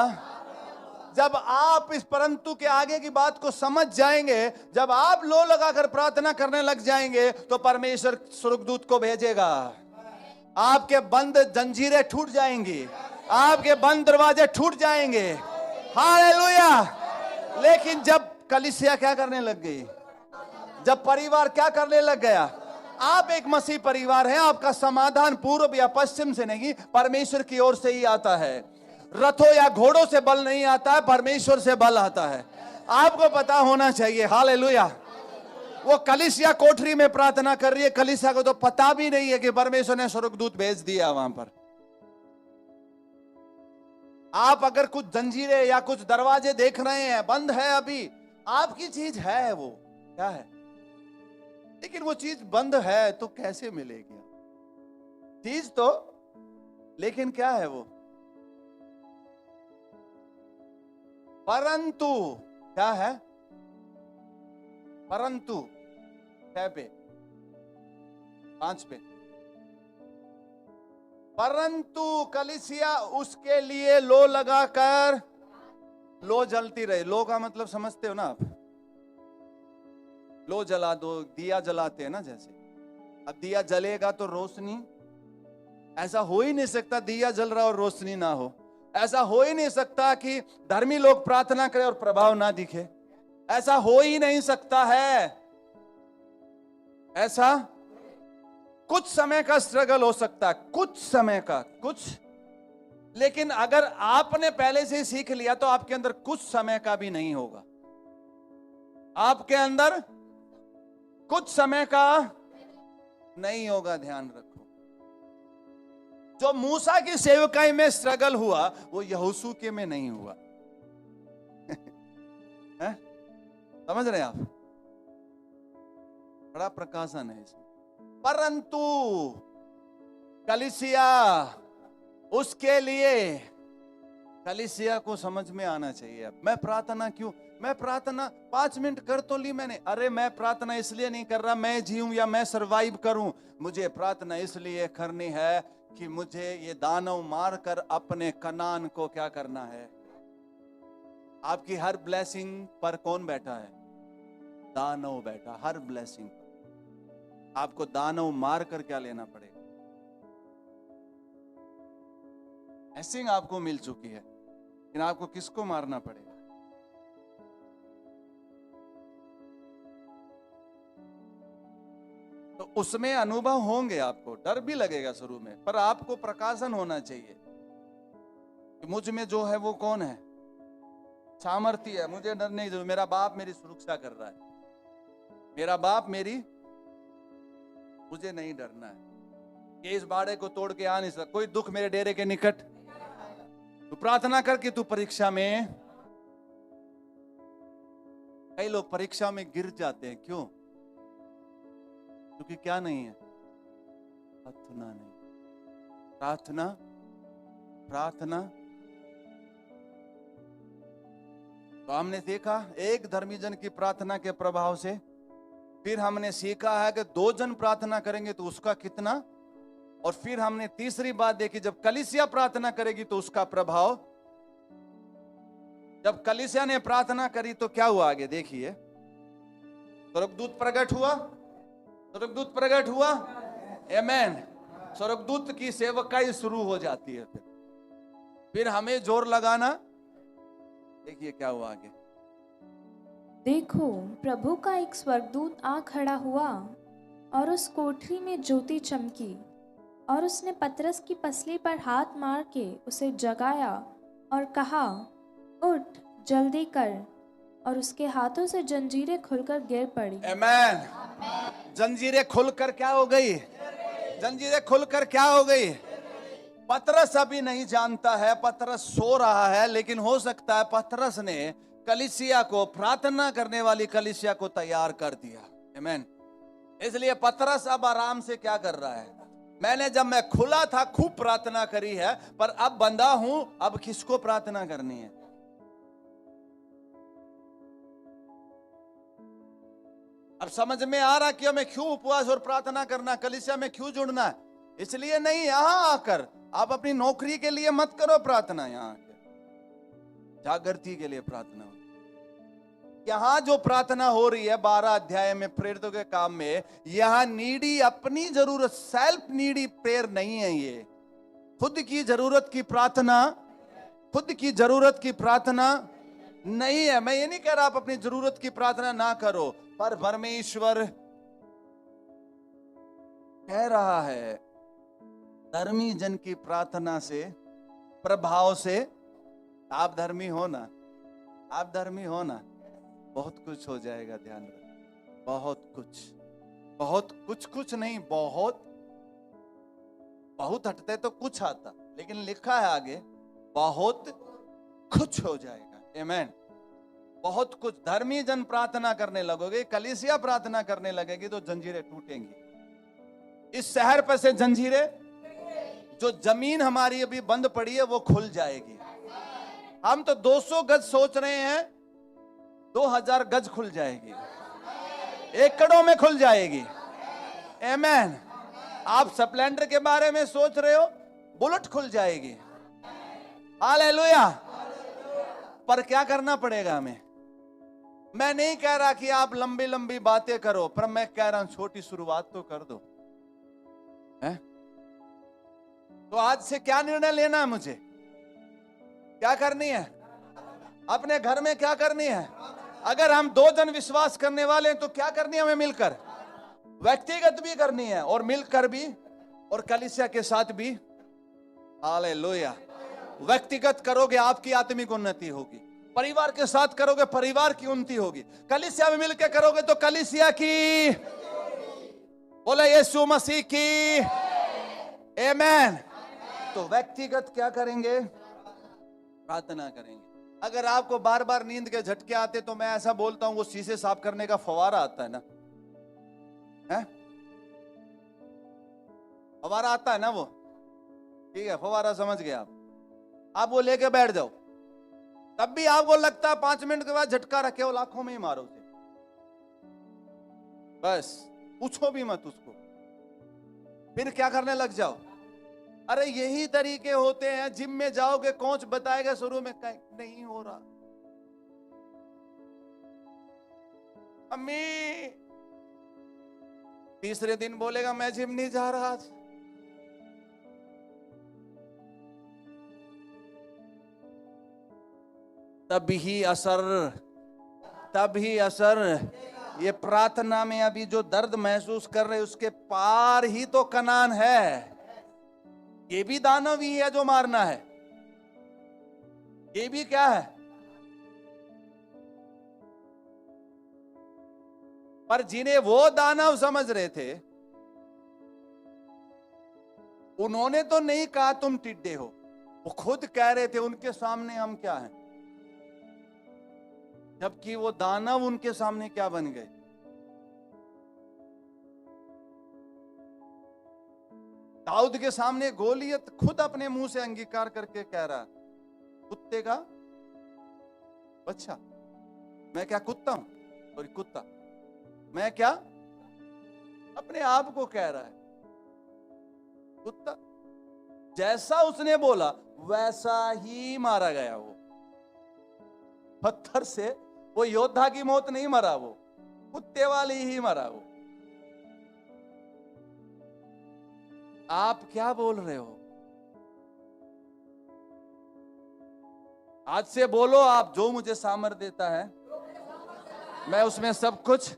जब आप इस परंतु के आगे की बात को समझ जाएंगे, जब आप लो लगाकर प्रार्थना करने लग जाएंगे, तो परमेश्वर स्वर्गदूत को भेजेगा। आपके बंद जंजीरें टूट जाएंगी, आपके बंद दरवाजे टूट जाएंगे। हालेलुया। लेकिन जब कलीसिया क्या करने लग गई, जब परिवार क्या करने लग गया, आप एक मसीह परिवार है, आपका समाधान पूर्व या पश्चिम से नहीं, परमेश्वर की ओर से ही आता है। रथों या घोड़ों से बल नहीं आता है, परमेश्वर से बल आता है। आपको पता होना चाहिए। हालेलुया। वो कलीसिया कोठरी में प्रार्थना कर रही है, कलीसिया को तो पता भी नहीं है कि परमेश्वर ने स्वर्गदूत भेज दिया वहां पर। आप अगर कुछ जंजीरें या कुछ दरवाजे देख रहे हैं बंद है, अभी आपकी चीज है, वो क्या है, लेकिन वो चीज बंद है तो कैसे मिलेगी चीज तो, लेकिन क्या है वो? परंतु क्या है? परंतु 6 पे 5 पे, परंतु कलीसिया उसके लिए लो लगाकर, लो जलती रहे। लो का मतलब समझते हो ना आप? लो जला दो, दिया जलाते हैं ना जैसे। अब दिया जलेगा तो रोशनी, ऐसा हो ही नहीं सकता दिया जल रहा और रोशनी ना हो। ऐसा हो ही नहीं सकता कि धर्मी लोग प्रार्थना करें और प्रभाव ना दिखे। ऐसा हो ही नहीं सकता है। ऐसा कुछ समय का स्ट्रगल हो सकता है, कुछ समय का कुछ, लेकिन अगर आपने पहले से सीख लिया तो आपके अंदर कुछ समय का भी नहीं होगा। आपके अंदर कुछ समय का नहीं होगा। ध्यान रखो, जो मूसा की सेवकाई में स्ट्रगल हुआ वो यहोशू के में नहीं हुआ। समझ रहे हैं आप? बड़ा प्रकाशन है इसमें। परंतु कलीसिया उसके लिए, कलीसिया को समझ में आना चाहिए। अब मैं प्रार्थना क्यों, मैं प्रार्थना 5 मिनट कर तो ली मैंने, अरे मैं प्रार्थना इसलिए नहीं कर रहा मैं जीऊं या मैं सरवाइव करूं। मुझे प्रार्थना इसलिए करनी है कि मुझे ये दानव मारकर अपने कनान को क्या करना है। आपकी हर ब्लेसिंग पर कौन बैठा है? दानव बैठा। हर ब्लेसिंग पर आपको दानव मारकर क्या लेना पड़ेगा? ब्लेसिंग आपको मिल चुकी है, लेकिन आपको किसको मारना पड़ेगा? तो उसमें अनुभव होंगे, आपको डर भी लगेगा शुरू में, पर आपको प्रकाशन होना चाहिए कि मुझ में जो है वो कौन है, सामर्थ्य है। मुझे डर नहीं, जो मेरा बाप मेरी सुरक्षा कर रहा है, मेरा बाप मेरी, मुझे नहीं डरना है। ये इस बाड़े को तोड़ के आ नहीं सकता, कोई दुख मेरे डेरे के निकट। तू प्रार्थना कर कि तू परीक्षा में, कई लोग परीक्षा में गिर जाते हैं, क्यों? क्योंकि क्या नहीं है? प्रार्थना नहीं। प्रार्थना प्रार्थना। तो हमने देखा एक धर्मी जन की प्रार्थना के प्रभाव से, फिर हमने सीखा है कि 2 जन प्रार्थना करेंगे तो उसका कितना, और फिर हमने तीसरी बात देखी, जब कलीसिया प्रार्थना करेगी तो उसका प्रभाव। जब कलीसिया ने प्रार्थना करी तो क्या हुआ आगे देखिए, स्वर्गदूत प्रकट हुआ, स्वर्गदूत प्रकट हुआ। आमेन। स्वर्गदूत की सेवकाई शुरू हो जाती है। फिर हमें जोर लगाना, देखिए क्या हुआ आगे। देखो, प्रभु का एक स्वर्गदूत आ खड़ा हुआ और उस कोठरी में ज्योति चमकी, और उसने पतरस की पसली पर हाथ मार के उसे जगाया और कहा, उठ, जल्दी कर। और उसके हाथों से जंजीरें खुलकर गिर पड़ी। आमेन। जंजीरें खुलकर क्या हो गई? जंजीरें खुलकर क्या हो गई? पतरस अभी नहीं जानता है, पतरस सो रहा है, लेकिन हो सकता है पतरस ने कलीसिया को, प्रार्थना करने वाली कलीसिया को तैयार कर दिया। आमेन। इसलिए पतरस अब आराम से क्या कर रहा है, जब मैं खुला था खूब प्रार्थना करी है, पर अब बंधा हूं, अब किसको प्रार्थना करनी है? अब समझ में आ रहा कि हमें क्यों उपवास और प्रार्थना करना, कलीसिया में क्यों जुड़ना है। इसलिए नहीं, यहां आकर आप अपनी नौकरी के लिए मत करो प्रार्थना, यहां जागृति के लिए प्रार्थना हो। यहां जो प्रार्थना हो रही है 12 अध्याय में प्रेरितों के काम में, यहां नीडी अपनी जरूरत, सेल्फ नीडी प्रेयर नहीं है, ये खुद की जरूरत की प्रार्थना, खुद की जरूरत की प्रार्थना नहीं है। मैं ये नहीं कह रहा आप अपनी जरूरत की प्रार्थना ना करो, पर परमेश्वर कह रहा है धर्मी जन की प्रार्थना से, प्रभाव से, आप धर्मी हो ना, आप धर्मी हो ना, बहुत कुछ हो जाएगा। ध्यान रखो, बहुत कुछ, बहुत कुछ, कुछ नहीं, बहुत बहुत हटते तो कुछ आता, लेकिन लिखा है आगे बहुत कुछ हो जाएगा। आमीन। बहुत कुछ। धर्मी जन प्रार्थना करने लगोगे, कलीसिया प्रार्थना करने लगेगी तो जंजीरें टूटेंगी। इस शहर पर से जंजीरें, जो जमीन हमारी अभी बंद पड़ी है वो खुल जाएगी। हम तो 200 गज सोच रहे हैं, 2000 गज खुल जाएगी, एकड़ों में खुल जाएगी। आमीन। आप स्प्लेंडर के बारे में सोच रहे हो, बुलेट खुल जाएगी। हालेलुया। पर क्या करना पड़ेगा हमें? मैं नहीं कह रहा कि आप लंबी लंबी बातें करो, पर मैं कह रहा हूं छोटी शुरुआत तो कर दो। है? तो आज से क्या निर्णय लेना है मुझे? क्या करनी है? अपने घर में क्या करनी है? अगर हम 2 जन विश्वास करने वाले हैं तो क्या करनी है हमें मिलकर? व्यक्तिगत भी करनी है और मिलकर भी, और कलीसिया के साथ भी। हालेलुया। व्यक्तिगत करोगे आपकी आत्मिक उन्नति होगी, परिवार के साथ करोगे परिवार की उन्नति होगी, कलीसिया में मिलकर करोगे तो कलीसिया की, बोले यीशु मसीह की। आमीन। तो व्यक्तिगत क्या करेंगे? प्रार्थना करेंगे। अगर आपको बार बार नींद के झटके आते तो मैं ऐसा बोलता हूं, वो शीशे साफ करने का फवारा आता है ना, है? फवारा आता है ना वो, ठीक है, फवारा समझ गए आप वो लेके बैठ जाओ, तब भी आपको लगता है 5 मिनट के बाद झटका रखे हो, लाखों में ही मारो उसे, बस पूछो भी मत उसको, फिर क्या करने लग जाओ। अरे यही तरीके होते हैं। जिम में जाओगे, कोच बताएगा शुरू में नहीं हो रहा, अम्मी, तीसरे दिन बोलेगा मैं जिम नहीं जा रहा आज। तभी असर। ये प्रार्थना में अभी जो दर्द महसूस कर रहे उसके पार ही तो कनान है। ये भी दानव ही है जो मारना है, ये भी क्या है? पर जिन्हें वो दानव समझ रहे थे, उन्होंने तो नहीं कहा तुम टिड्डे हो, वो खुद कह रहे थे उनके सामने हम क्या हैं, जबकि वो दानव उनके सामने क्या बन गए? दाऊद के सामने गोलियत खुद अपने मुंह से अंगीकार करके कह रहा, कुत्ते का बच्चा, मैं क्या कुत्ता हूं? सॉरी, कुत्ता मैं क्या? अपने आप को कह रहा है कुत्ता। जैसा उसने बोला वैसा ही मारा गया। वो पत्थर से, वो योद्धा की मौत नहीं मरा, वो कुत्ते वाली ही मरा। वो आप क्या बोल रहे हो? आज से बोलो आप, जो मुझे सामर्थ देता है मैं उसमें सब कुछ।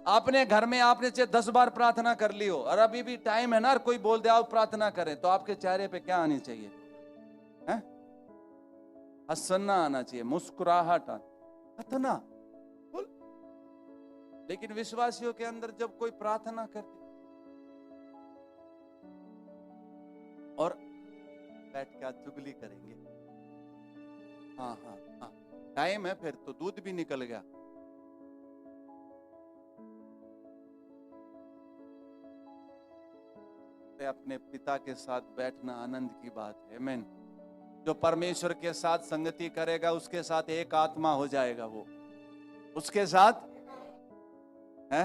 आपने घर में आपने चाहे 10 बार प्रार्थना कर ली हो और अभी भी टाइम है ना, कोई बोल दे आओ प्रार्थना करें, तो आपके चेहरे पे क्या आनी चाहिए? हैं? हंसना आना चाहिए, मुस्कुराहट आना। लेकिन विश्वासियों के अंदर जब कोई प्रार्थना करती और बैठ के आज चुगली करेंगे, हाँ हाँ हाँ टाइम है, फिर तो दूध भी निकल गया। अपने पिता के साथ बैठना आनंद की बात है। आमीन। जो परमेश्वर के साथ संगति करेगा उसके साथ एक आत्मा हो जाएगा, वो उसके साथ है।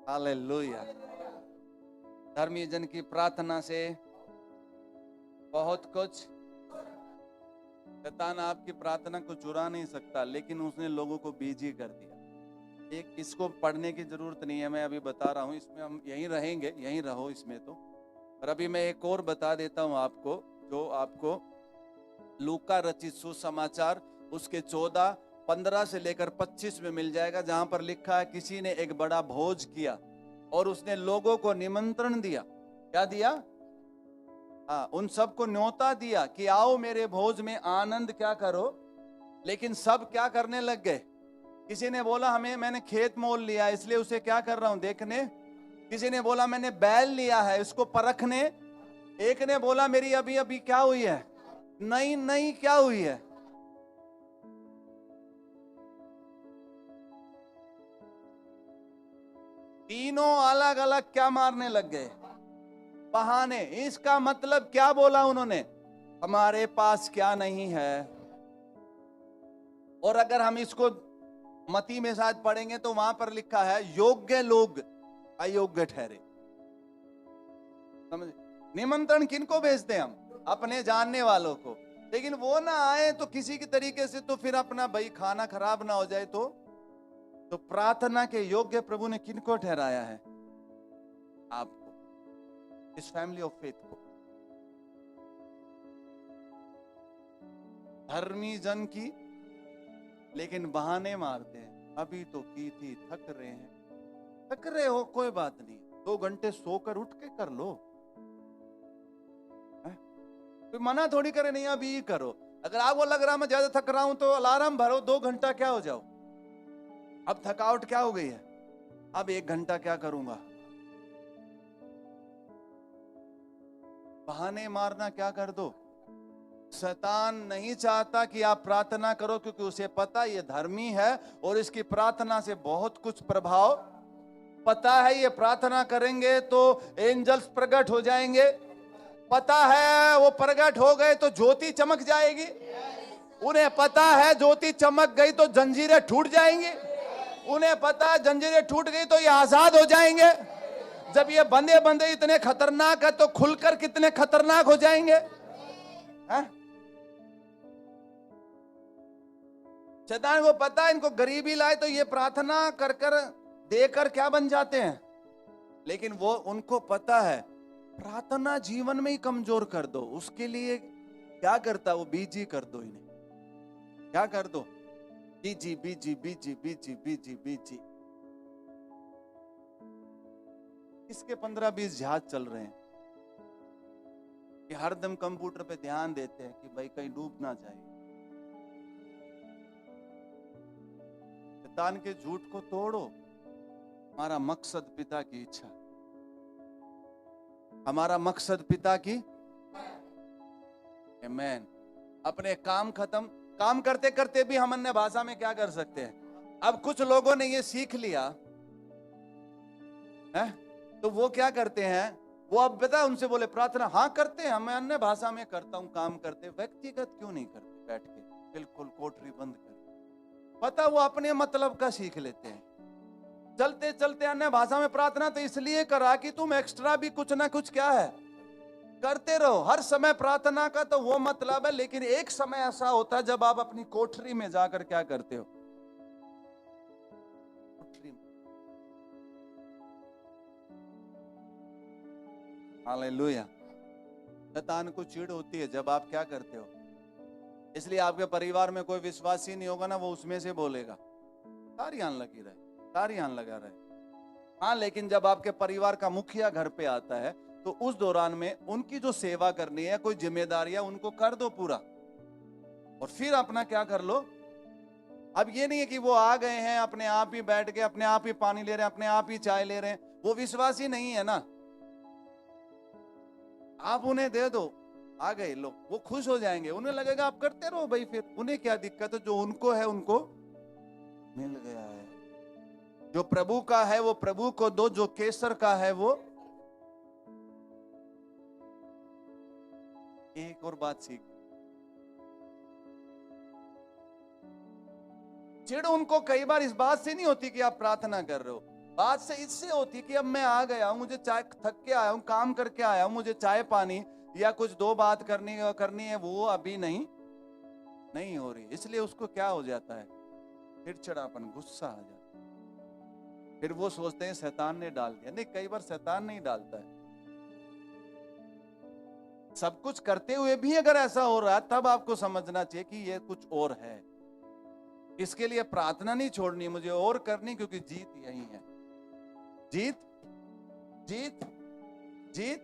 हालेलुया। धर्मी जन की प्रार्थना से बहुत कुछ, शैतान आपकी प्रार्थना को चुरा नहीं सकता, लेकिन उसने लोगों को बिजी कर दिया। एक इसको पढ़ने की जरूरत नहीं है, मैं अभी बता रहा हूं, इसमें हम यहीं रहेंगे, यहीं रहो इसमें तो। और अभी मैं एक और बता देता हूं आपको, जो आपको लूका रचित सुसमाचार उसके 14:15 से लेकर 25 में मिल जाएगा, जहां पर लिखा है किसी ने एक बड़ा भोज किया और उसने लोगों को निमंत्रण दिया। क्या दिया? हाँ, उन सबको न्योता दिया कि आओ मेरे भोज में आनंद क्या करो। लेकिन सब क्या करने लग गए? किसी ने बोला मैंने खेत मोल लिया इसलिए उसे क्या कर रहा हूं देखने। किसी ने बोला मैंने बैल लिया है इसको परखने। एक ने बोला मेरी अभी अभी क्या हुई है, नई नई क्या हुई है। तीनों अलग अलग क्या मारने लग गए? बहाने। इसका मतलब क्या बोला उन्होंने? हमारे पास क्या नहीं है। और अगर हम इसको मती में शायद पढ़ेंगे तो वहां पर लिखा है योग्य लोग अयोग्य ठहरे। समझ? निमंत्रण किनको भेजते हम? अपने जानने वालों को। लेकिन वो ना आए तो किसी की तरीके से, तो फिर अपना भाई खाना खराब ना हो जाए। तो प्रार्थना के योग्य प्रभु ने किनको ठहराया है? आपको, इस फैमिली ऑफ फेथ को। धर्मी जन की, लेकिन बहाने मारते हैं। अभी तो की थी, थक रहे हैं। थक रहे हो कोई बात नहीं, 2 घंटे सोकर उठ के कर लो। कोई मना थोड़ी करे नहीं अभी ही करो। अगर आपको लग रहा मैं ज्यादा थक रहा हूं तो अलार्म भरो, 2 घंटा क्या हो जाओ। अब थकावट क्या हो गई है, अब 1 घंटा क्या करूंगा। बहाने मारना क्या कर दो। शैतान नहीं चाहता कि आप प्रार्थना करो, क्योंकि उसे पता ये धर्मी है और इसकी प्रार्थना से बहुत कुछ प्रभाव पता है। ये प्रार्थना करेंगे तो एंजल्स प्रकट हो जाएंगे, पता है वो प्रकट हो गए तो ज्योति चमक जाएगी। उन्हें पता है ज्योति चमक गई तो जंजीरें टूट जाएंगी। उन्हें पता है जंजीरें टूट गई तो ये आजाद हो जाएंगे। जब ये बंधे बंधे इतने खतरनाक है तो खुलकर कितने खतरनाक हो जाएंगे। शैतान को पता है इनको गरीबी लाए तो ये प्रार्थना कर कर देकर क्या बन जाते हैं। लेकिन वो उनको पता है प्रार्थना जीवन में ही कमजोर कर दो। उसके लिए क्या करता, वो बीजी कर दो। इन्हें क्या कर दो? बीजी बीजी बीजी बीजी बीजी बीजी। इसके 15-20 जहाज चल रहे हैं कि हरदम कंप्यूटर पे ध्यान देते हैं कि भाई कहीं डूब ना जाए। शैतान के झूठ को तोड़ो। हमारा मकसद पिता की इच्छा, हमारा मकसद पिता की। आमीन। अपने काम खत्म, काम करते करते भी हम अन्य भाषा में क्या कर सकते हैं। अब कुछ लोगों ने ये सीख लिया है, तो वो क्या करते हैं, वो अब बता उनसे बोले प्रार्थना हाँ करते हैं, मैं अन्य भाषा में करता हूं काम करते, व्यक्तिगत क्यों नहीं करते बैठ के बिल्कुल कोठरी बंद कर। पता वो अपने मतलब का सीख लेते हैं। चलते चलते अन्य भाषा में प्रार्थना तो इसलिए करा कि तुम एक्स्ट्रा भी कुछ ना कुछ क्या है करते रहो। हर समय प्रार्थना का तो वो मतलब है, लेकिन एक समय ऐसा होता है जब आप अपनी कोठरी में जाकर क्या करते हो। हालेलुया। शैतान को चिढ़ होती है जब आप क्या करते हो। इसलिए आपके परिवार में कोई विश्वासी नहीं होगा ना, वो उसमें से बोलेगा तारियां लगी रहे, तारियां लगा रहे। हाँ, लेकिन जब आपके परिवार का मुखिया घर पे आता है तो उस दौरान में उनकी जो सेवा करनी है, कोई जिम्मेदारियां उनको कर दो पूरा, और फिर अपना क्या कर लो। अब ये नहीं है कि वो आ गए हैं अपने आप ही बैठ के अपने आप ही पानी ले रहे हैं, अपने आप ही चाय ले रहे हैं, वो विश्वासी नहीं है ना। आप उन्हें दे दो, आ गए लोग, वो खुश हो जाएंगे, उन्हें लगेगा आप करते रहो भाई, फिर उन्हें क्या दिक्कत है। जो उनको है उनको मिल गया है। जो प्रभु का है वो प्रभु को दो, जो केसर का है वो। एक और बात सीख, चिढ़ उनको कई बार इस बात से नहीं होती कि आप प्रार्थना कर रहे हो, बात से इससे होती कि अब मैं आ गया हूं, मुझे चाय, थक के आया हूं, काम करके आया हूं, मुझे चाय पानी या कुछ दो बात करनी है, वो अभी नहीं हो रही। इसलिए उसको क्या हो जाता है, चिड़चिड़ापन, गुस्सा आ जाता है। फिर वो सोचते हैं शैतान ने डाल दिया। नहीं, कई बार शैतान नहीं डालता है। सब कुछ करते हुए भी अगर ऐसा हो रहा है, तब आपको समझना चाहिए कि ये कुछ और है। इसके लिए प्रार्थना नहीं छोड़नी, मुझे और करनी, क्योंकि जीत यही है। जीत जीत जीत।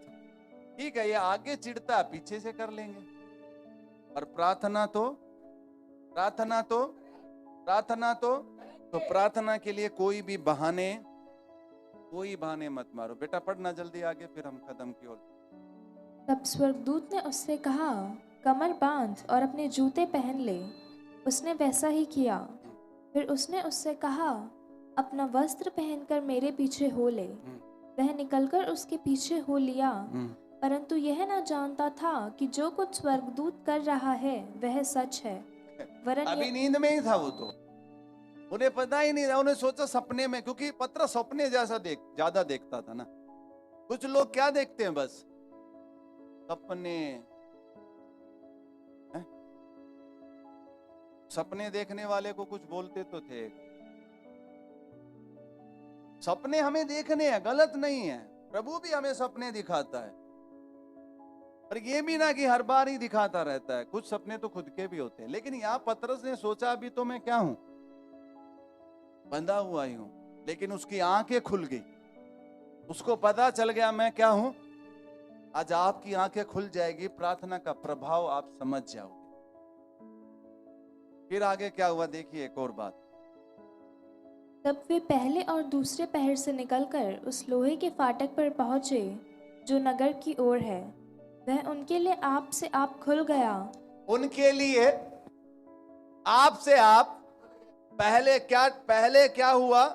ठीक है, ये आगे चिढ़ता, पीछे से कर लेंगे। और प्रार्थना तो प्रार्थना के लिए कोई बहाने मत मारो। बेटा पढ़ना जल्दी आगे, फिर हम खत्म की ओर। तब स्वर्गदूत ने उससे कहा, कमर बांध और अपने जूते पहन ले। उसने वैसा ही किया। फिर उसने उससे कहा, अपना वस्त्र पहनकर मेरे पीछे हो ले। वह निकलकर उसके पीछे हो लिया, परंतु यह न जानता था कि जो कुछ स्वर्गदूत कर रहा है वह सच है। वरन अभी नींद में ही था वो, तो उन्हें पता ही नहीं था। उन्हें सोचा सपने में, क्योंकि पतरस सपने जैसा ज्यादा देखता था ना। कुछ लोग क्या देखते हैं, बस सपने। सपने देखने वाले को कुछ बोलते तो थे। सपने हमें देखने हैं, गलत नहीं है। प्रभु भी हमें सपने दिखाता है, पर ये भी ना कि हर बार ही दिखाता रहता है। कुछ सपने तो खुद के भी होते हैं। लेकिन यहाँ पतरस ने सोचा, अभी तो मैं क्या हूं, बंधा हुआ ही हूं। लेकिन उसकी आंखें खुल गई, उसको पता चल गया मैं क्या हूं। आज आपकी आंखें खुल जाएगी, प्रार्थना का प्रभाव आप समझ जाओगे। फिर आगे क्या हुआ, देखिए एक और बात। तब वे पहले और दूसरे पहर से निकलकर उस लोहे के फाटक पर पहुंचे जो नगर की ओर है। वह उनके लिए आप से आप खुल गया। उनके लिए आप से आप। पहले क्या हुआ,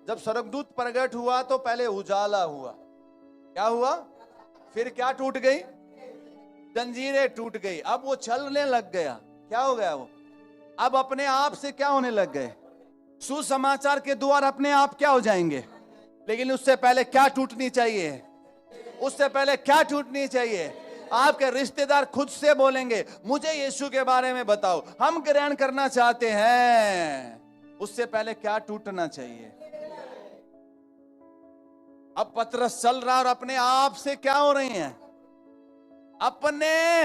जब स्वर्गदूत प्रकट हुआ तो पहले उजाला हुआ। क्या हुआ, फिर क्या टूट गई, जंजीरें टूट गई। अब वो चलने लग गया। क्या हो गया वो, अब अपने आप से क्या होने लग गए, सुसमाचार के द्वार अपने आप क्या हो जाएंगे। लेकिन उससे पहले क्या टूटनी चाहिए, उससे पहले क्या टूटनी चाहिए। आपके रिश्तेदार खुद से बोलेंगे, मुझे यीशु के बारे में बताओ, हम ग्रहण करना चाहते हैं। उससे पहले क्या टूटना चाहिए। अब पतरस चल रहा और अपने आप से क्या हो रही हैं, अपने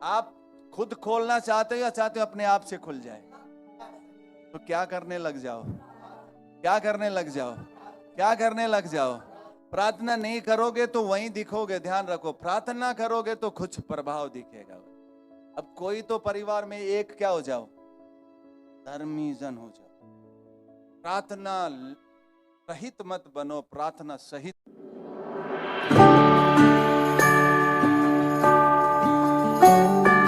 आप खुद खोलना चाहते हो या चाहते हो अपने आप से खुल जाए। तो क्या करने लग जाओ, क्या करने लग जाओ, क्या करने लग जाओ। प्रार्थना नहीं करोगे तो वहीं दिखोगे। ध्यान रखो, प्रार्थना करोगे तो कुछ प्रभाव दिखेगा। अब कोई तो परिवार में एक क्या हो जाओ, धर्मी जन हो जाओ। प्रार्थना रहित मत बनो, प्रार्थना सहित